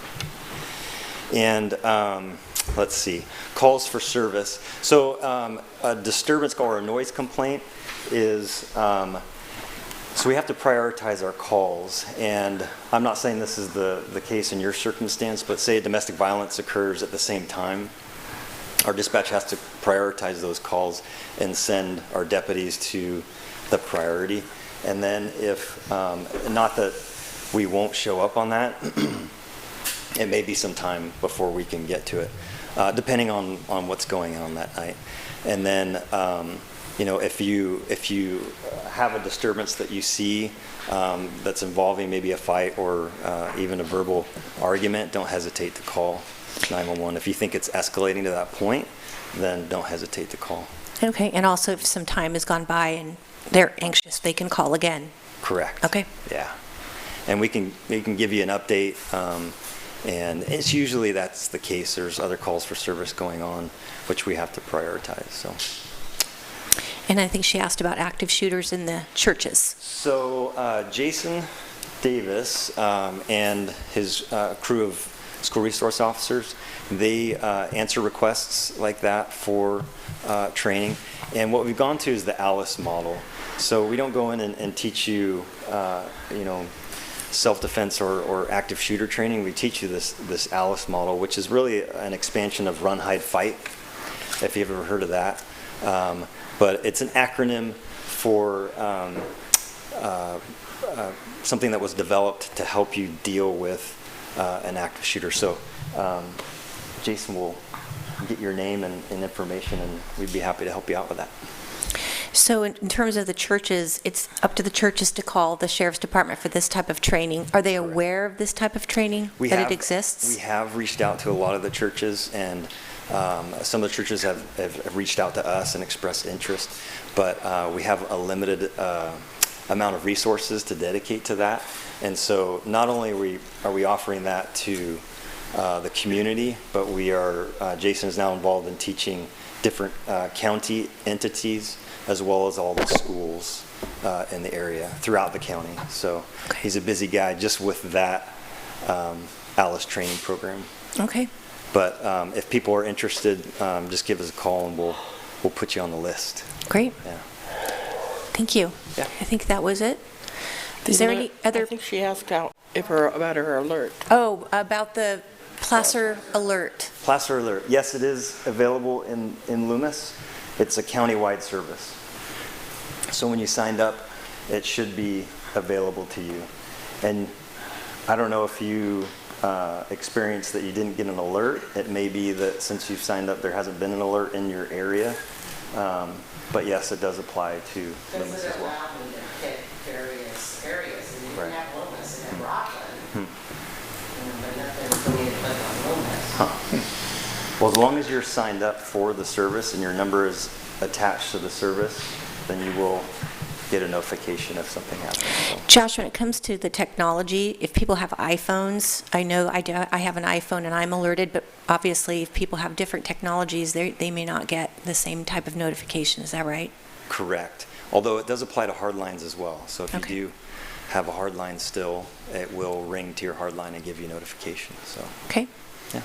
And let's see, calls for service. So a disturbance call or a noise complaint is, so we have to prioritize our calls. And I'm not saying this is the case in your circumstance, but say domestic violence occurs at the same time. Our dispatch has to prioritize those calls and send our deputies to the priority. And then if, not that we won't show up on that, it may be some time before we can get to it, depending on what's going on that night. And then, you know, if you have a disturbance that you see that's involving maybe a fight or even a verbal argument, don't hesitate to call 911. If you think it's escalating to that point, then don't hesitate to call. Okay, and also if some time has gone by and they're anxious, they can call again. Correct. Okay. Yeah. And we can give you an update, and it's usually that's the case. There's other calls for service going on, which we have to prioritize. So. And I think she asked about active shooters in the churches. So Jason Davis and his crew of school resource officers, they answer requests like that for training. And what we've gone to is the ALICE model. So we don't go in and teach you, you know, self-defense or active shooter training. We teach you this ALICE model, which is really an expansion of run, hide, fight, if you've ever heard of that. But it's an acronym for something that was developed to help you deal with an active shooter. So Jason will get your name and information, and we'd be happy to help you out with that. So in terms of the churches, it's up to the churches to call the sheriff's department for this type of training. Are they aware of this type of training, it exists? We have reached out to a lot of the churches, and some of the churches have reached out to us and expressed interest, but we have a limited amount of resources to dedicate to that. And so not only are we offering that to the community, but Jason is now involved in teaching different county entities as well as all the schools in the area throughout the county. So he's a busy guy just with that ALICE training program. Okay. But if people are interested, just give us a call and we'll put you on the list. Great. Yeah. Thank you. Yeah. I think that was it. Is there any other? I think she asked out about her alert. Oh, about the Placer alert. Placer alert. Yes, it is available in Loomis. It's a county-wide service. So when you signed up, it should be available to you. And I don't know if you experienced that you didn't get an alert. It may be that since you've signed up, there hasn't been an alert in your area. But yes, it does apply to Loomis as well. Various areas, and you Right. have Loomis and Rockland, but nothing for me to click on Loomis. Well, as long as you're signed up for the service and your number is attached to the service, then you will get a notification if something happens. So. Josh, when it comes to the technology, if people have iPhones, I know I have an iPhone and I'm alerted, but obviously if people have different technologies, they may not get the same type of notification. Is that right? Correct. Although it does apply to hard lines as well. So if you do have a hard line still, it will ring to your hard line and give you notification. So. Okay. Yeah.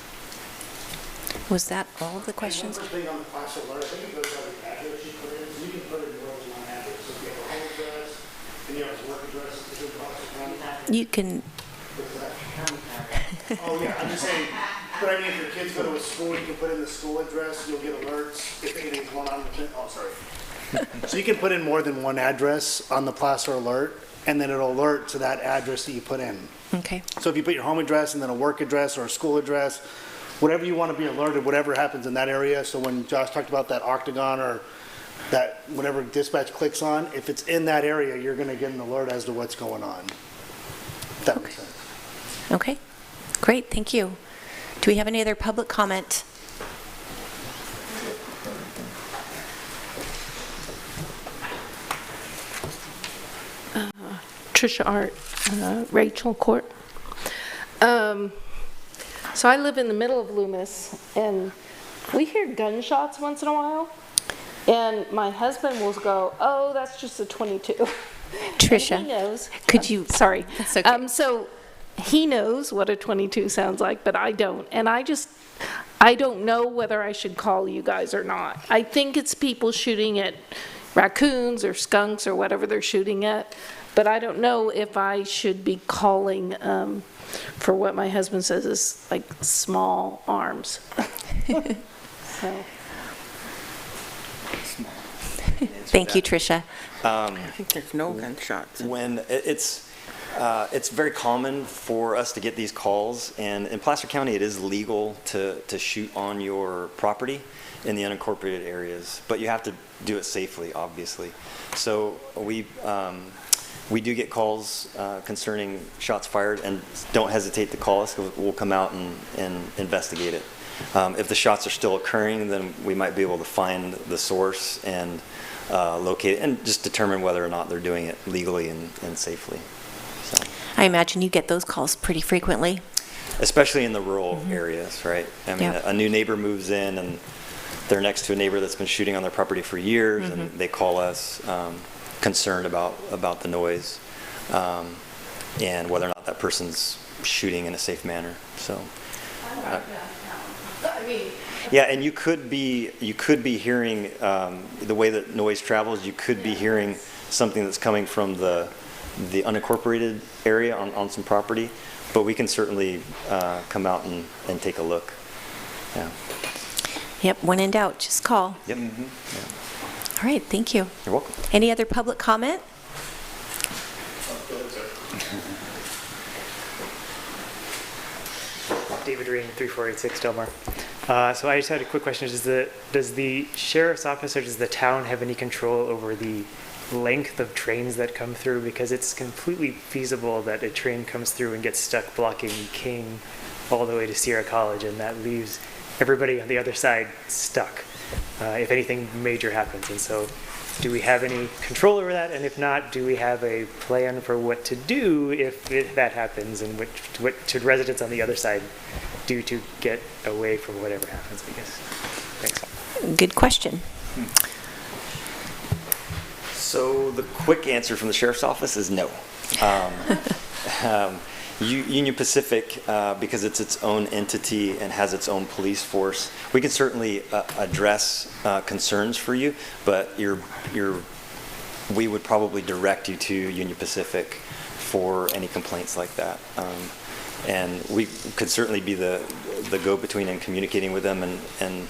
Was that all of the questions? One more thing on the Placer alert, I think it goes by the address you put in, so you can put in your own address. So if you have a home address and you have a work address, You can, Oh, yeah, I'm just saying, but I mean, if your kids go to a school, you can put in the school address, you'll get alerts if anything's going on with it. Oh, sorry. So you can put in more than one address on the Placer alert, and then it'll alert to that address that you put in. okay. So if you put your home address and then a work address or a school address, whatever you want to be alerted, whatever happens in that area. So when Josh talked about that octagon or that whatever dispatch clicks on, if it's in that area, you're going to get an alert as to what's going on. If that makes sense. Okay, great, thank you. Do we have any other public comment? Trisha Art, Rachel Court. So I live in the middle of Loomis, and we hear gunshots once in a while, and my husband will go, "Oh, that's just a 22." Tricia, and he knows. could you? Sorry. That's okay. So he knows what a 22 sounds like, but I don't, and I don't know whether I should call you guys or not. I think it's people shooting at raccoons or skunks or whatever they're shooting at, but I don't know if I should be calling for what my husband says is like small arms. So. Thank you, Tricia. I think there's no gunshots. When it's very common for us to get these calls, and in Placer County, it is legal to shoot on your property in the unincorporated areas, but you have to do it safely, obviously. So we do get calls concerning shots fired, and don't hesitate to call us. We'll come out and investigate it. If the shots are still occurring, then we might be able to find the source and locate it, and just determine whether or not they're doing it legally and safely. So. I imagine you get those calls pretty frequently. Especially in the rural areas, right? I mean, Yeah. a new neighbor moves in, and they're next to a neighbor that's been shooting on their property for years, and they call us concerned about the noise and whether or not that person's shooting in a safe manner. So. Yeah, and you could be hearing the way that noise travels. You could be hearing something that's coming from the unincorporated area on some property, but we can certainly come out and take a look. Yeah. Yep, when in doubt, just call. Yep. All right, thank you. You're welcome. Any other public comment? David Reen, 3486 Delmar. So I just had a quick question. Does the sheriff's office or does the town have any control over the length of trains that come through? Because it's completely feasible that a train comes through and gets stuck blocking King all the way to Sierra College, and that leaves everybody on the other side stuck if anything major happens. And so do we have any control over that? And if not, do we have a plan for what to do if that happens, and what should residents on the other side do to get away from whatever happens, I guess? Thanks. Good question. So the quick answer from the sheriff's office is no. Union Pacific, because it's its own entity and has its own police force, we can certainly address concerns for you, but we would probably direct you to Union Pacific for any complaints like that. And we could certainly be the go-between in communicating with them and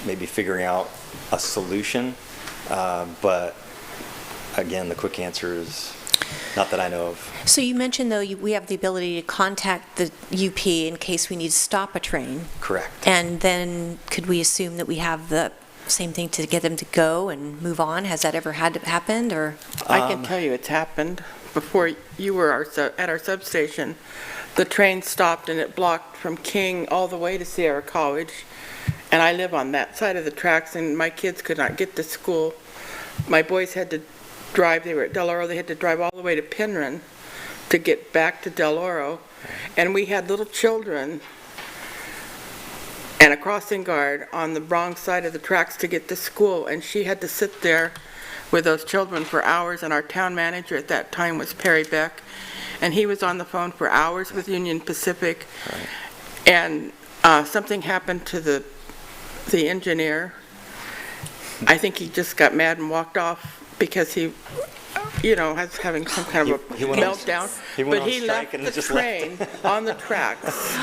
maybe figuring out a solution. But again, the quick answer is not that I know of. So you mentioned, though, we have the ability to contact the UP in case we need to stop a train. Correct. And then could we assume that we have the same thing to get them to go and move on? Has that ever happened, or? I can tell you it's happened. Before you were at our substation, the train stopped and it blocked from King all the way to Sierra College. And I live on that side of the tracks, and my kids could not get to school. My boys had to drive, they were at Del Oro, they had to drive all the way to Penryn to get back to Del Oro. And we had little children and a crossing guard on the wrong side of the tracks to get to school, and she had to sit there with those children for hours, and our town manager at that time was Perry Beck, and he was on the phone for hours with Union Pacific. Right. And something happened to the engineer. I think he just got mad and walked off because was having some kind of a He went on- meltdown. he went But on he strike left and the just left. train on the tracks.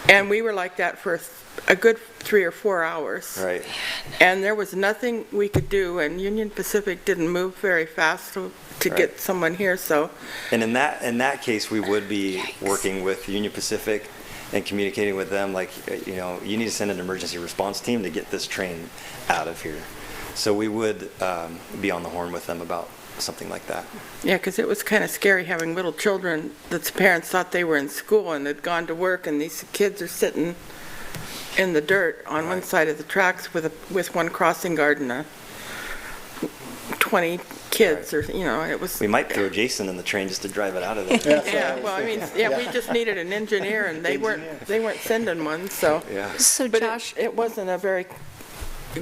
And we were like that for a good 3 or 4 hours. Right. And there was nothing we could do, and Union Pacific didn't move very fast to Right. get someone here, so. And in that case, we would be working with Union Pacific and communicating with them, like, you need to send an emergency response team to get this train out of here. So we would be on the horn with them about something like that. Yeah, because it was kind of scary having little children that's parents thought they were in school and had gone to work, and these kids are sitting in the dirt on one side of the tracks with one crossing guard and 20 kids, or, it was. We might throw Jason in the train just to drive it out of there. Yeah, well, I mean, we just needed an engineer, and they weren't sending one, so. Yeah. So But Josh, it wasn't a very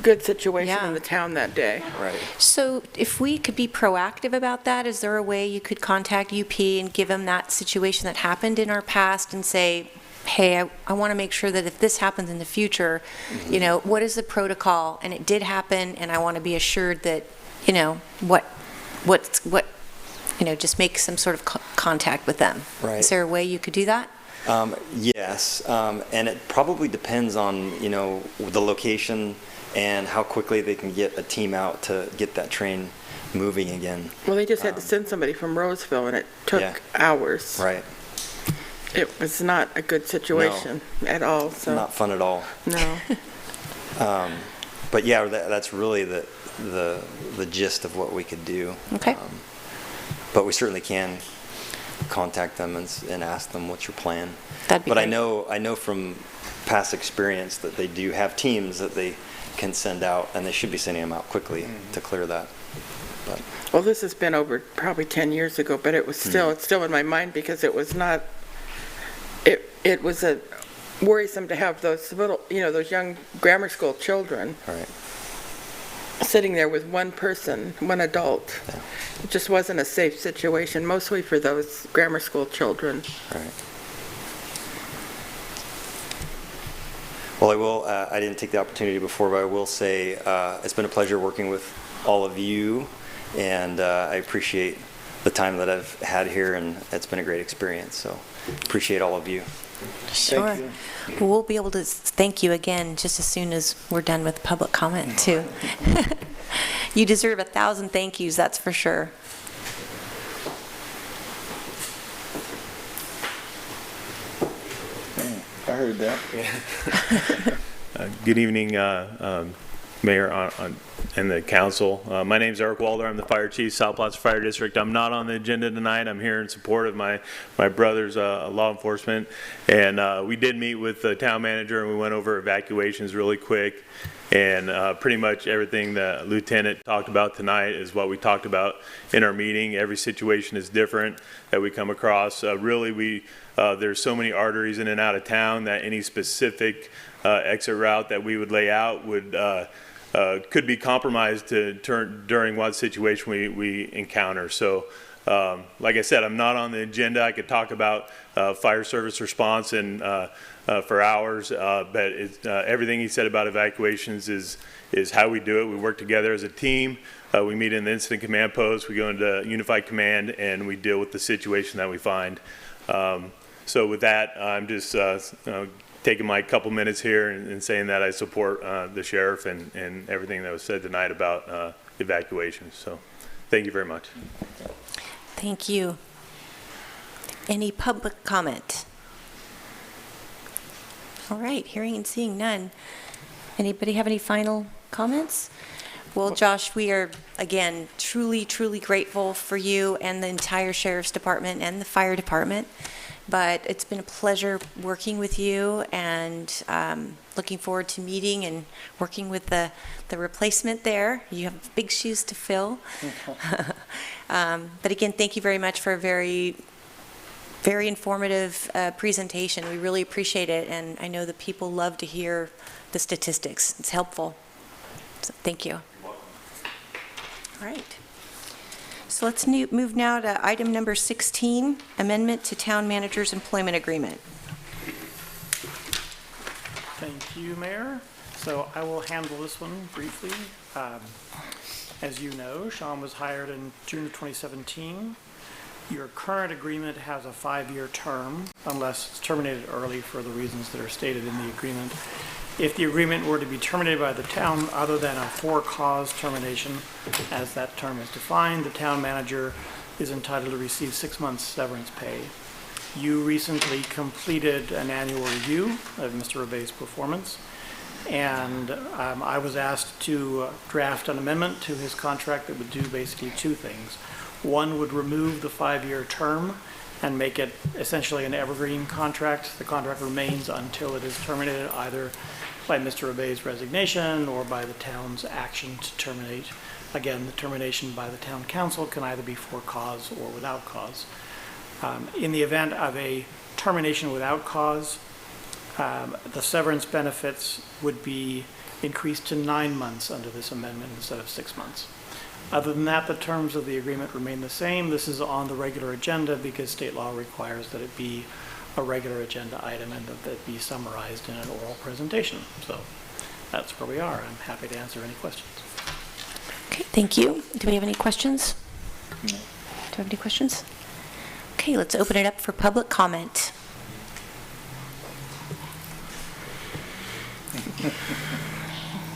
good situation in the town that day. Right. so if we could be proactive about that, is there a way you could contact UP and give them that situation that happened in our past and say, hey, I want to make sure that if this happens in the future, what is the protocol? And it did happen, and I want to be assured that, just make some sort of contact with them. Right. Is there a way you could do that? Yes, and it probably depends on, the location and how quickly they can get a team out to get that train moving again. Well, they just had to send somebody from Roseville, and it took hours. Right. It was not a good situation at all, so. Not fun at all. No. But yeah, that's really the gist of what we could do. Okay. But we certainly can contact them and ask them, what's your plan? That'd be But great. I know from past experience that they do have teams that they can send out, and they should be sending them out quickly to clear that. But Well, this has been over probably 10 years ago, but it's still in my mind, because it was not, it was worrisome to have those little, those young grammar school children. Right. Sitting there with one person, one adult. Yeah. It just wasn't a safe situation, mostly for those grammar school children. Right. Well, I didn't take the opportunity before, but I will say it's been a pleasure working with all of you, and I appreciate the time that I've had here, and it's been a great experience, so appreciate all of you. Sure. you. We'll be able to thank you again just as soon as we're done with public comment, too. You deserve 1,000 thank yous, that's for sure. I heard that. Good evening, Mayor and the council. My name's Eric Walder. I'm the fire chief, South Plaza Fire District. I'm not on the agenda tonight. I'm here in support of my brother's law enforcement. And we did meet with the town manager, and we went over evacuations really quick. And pretty much everything the lieutenant talked about tonight is what we talked about in our meeting. Every situation is different that we come across. Really, there's so many arteries in and out of town that any specific exit route that we would lay out could be compromised during what situation we encounter. So, like I said, I'm not on the agenda. I could talk about fire service response and for hours, but everything he said about evacuations is how we do it. We work together as a team. We meet in the incident command post. We go into unified command, and we deal with the situation that we find. So with that, I'm just taking my couple minutes here and saying that I support the sheriff and everything that was said tonight about evacuations. So thank you very much. Thank you. Any public comment? All right, hearing and seeing none. Anybody have any final comments? Well, Josh, we are, again, truly, truly grateful for you and the entire sheriff's department and the fire department. But it's been a pleasure working with you, and looking forward to meeting and working with the replacement there. You have big shoes to fill. But again, thank you very much for a very, very informative presentation. We really appreciate it, and I know that people love to hear the statistics. It's helpful. So thank you. All right. So let's move now to item number 16, amendment to town manager's employment agreement. Thank you, Mayor. So I will handle this one briefly. As you know, Sean was hired in June of 2017. Your current agreement has a 5-year term unless it's terminated early for the reasons that are stated in the agreement. If the agreement were to be terminated by the town other than a for-cause termination, as that term is defined, the town manager is entitled to receive 6 months severance pay. You recently completed an annual review of Mr. Rebey's performance, and I was asked to draft an amendment to his contract that would do basically 2 things. One would remove the 5-year term and make it essentially an evergreen contract. The contract remains until it is terminated either by Mr. Rebey's resignation or by the town's action to terminate. Again, the termination by the town council can either be for cause or without cause. In the event of a termination without cause, the severance benefits would be increased to 9 months under this amendment instead of 6 months. Other than that, the terms of the agreement remain the same. This is on the regular agenda because state law requires that it be a regular agenda item and that it be summarized in an oral presentation. So that's where we are. I'm happy to answer any questions. Okay, thank you. Do we have any questions? Do you have any questions? Okay, let's open it up for public comment.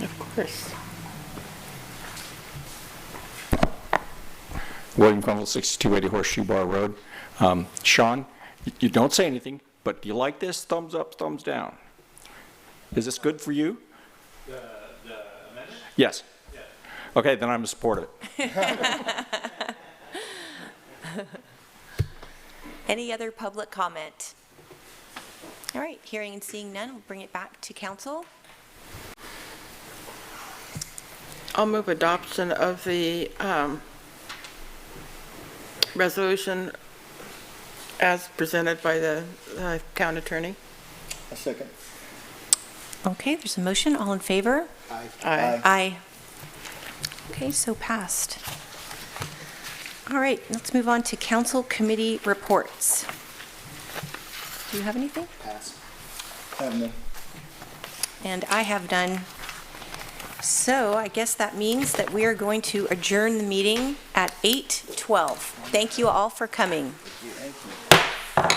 Of course. William Crumble, 6280 Horseshoe Bar Road. Sean, you don't say anything, but do you like this? Thumbs up, thumbs down. Is this good for you? The amendment? Yes. Yeah. Okay, then I'm a supporter of it. Any other public comment? All right, hearing and seeing none, we'll bring it back to council. I'll move adoption of the resolution as presented by the town attorney. A second. Okay, there's a motion. All in favor? Aye. Aye. Aye. Okay, so passed. All right, let's move on to council committee reports. Do you have anything? Pass. Have none. And I have none. So I guess that means that we are going to adjourn the meeting at 8:12. Thank you all for coming. Thank you.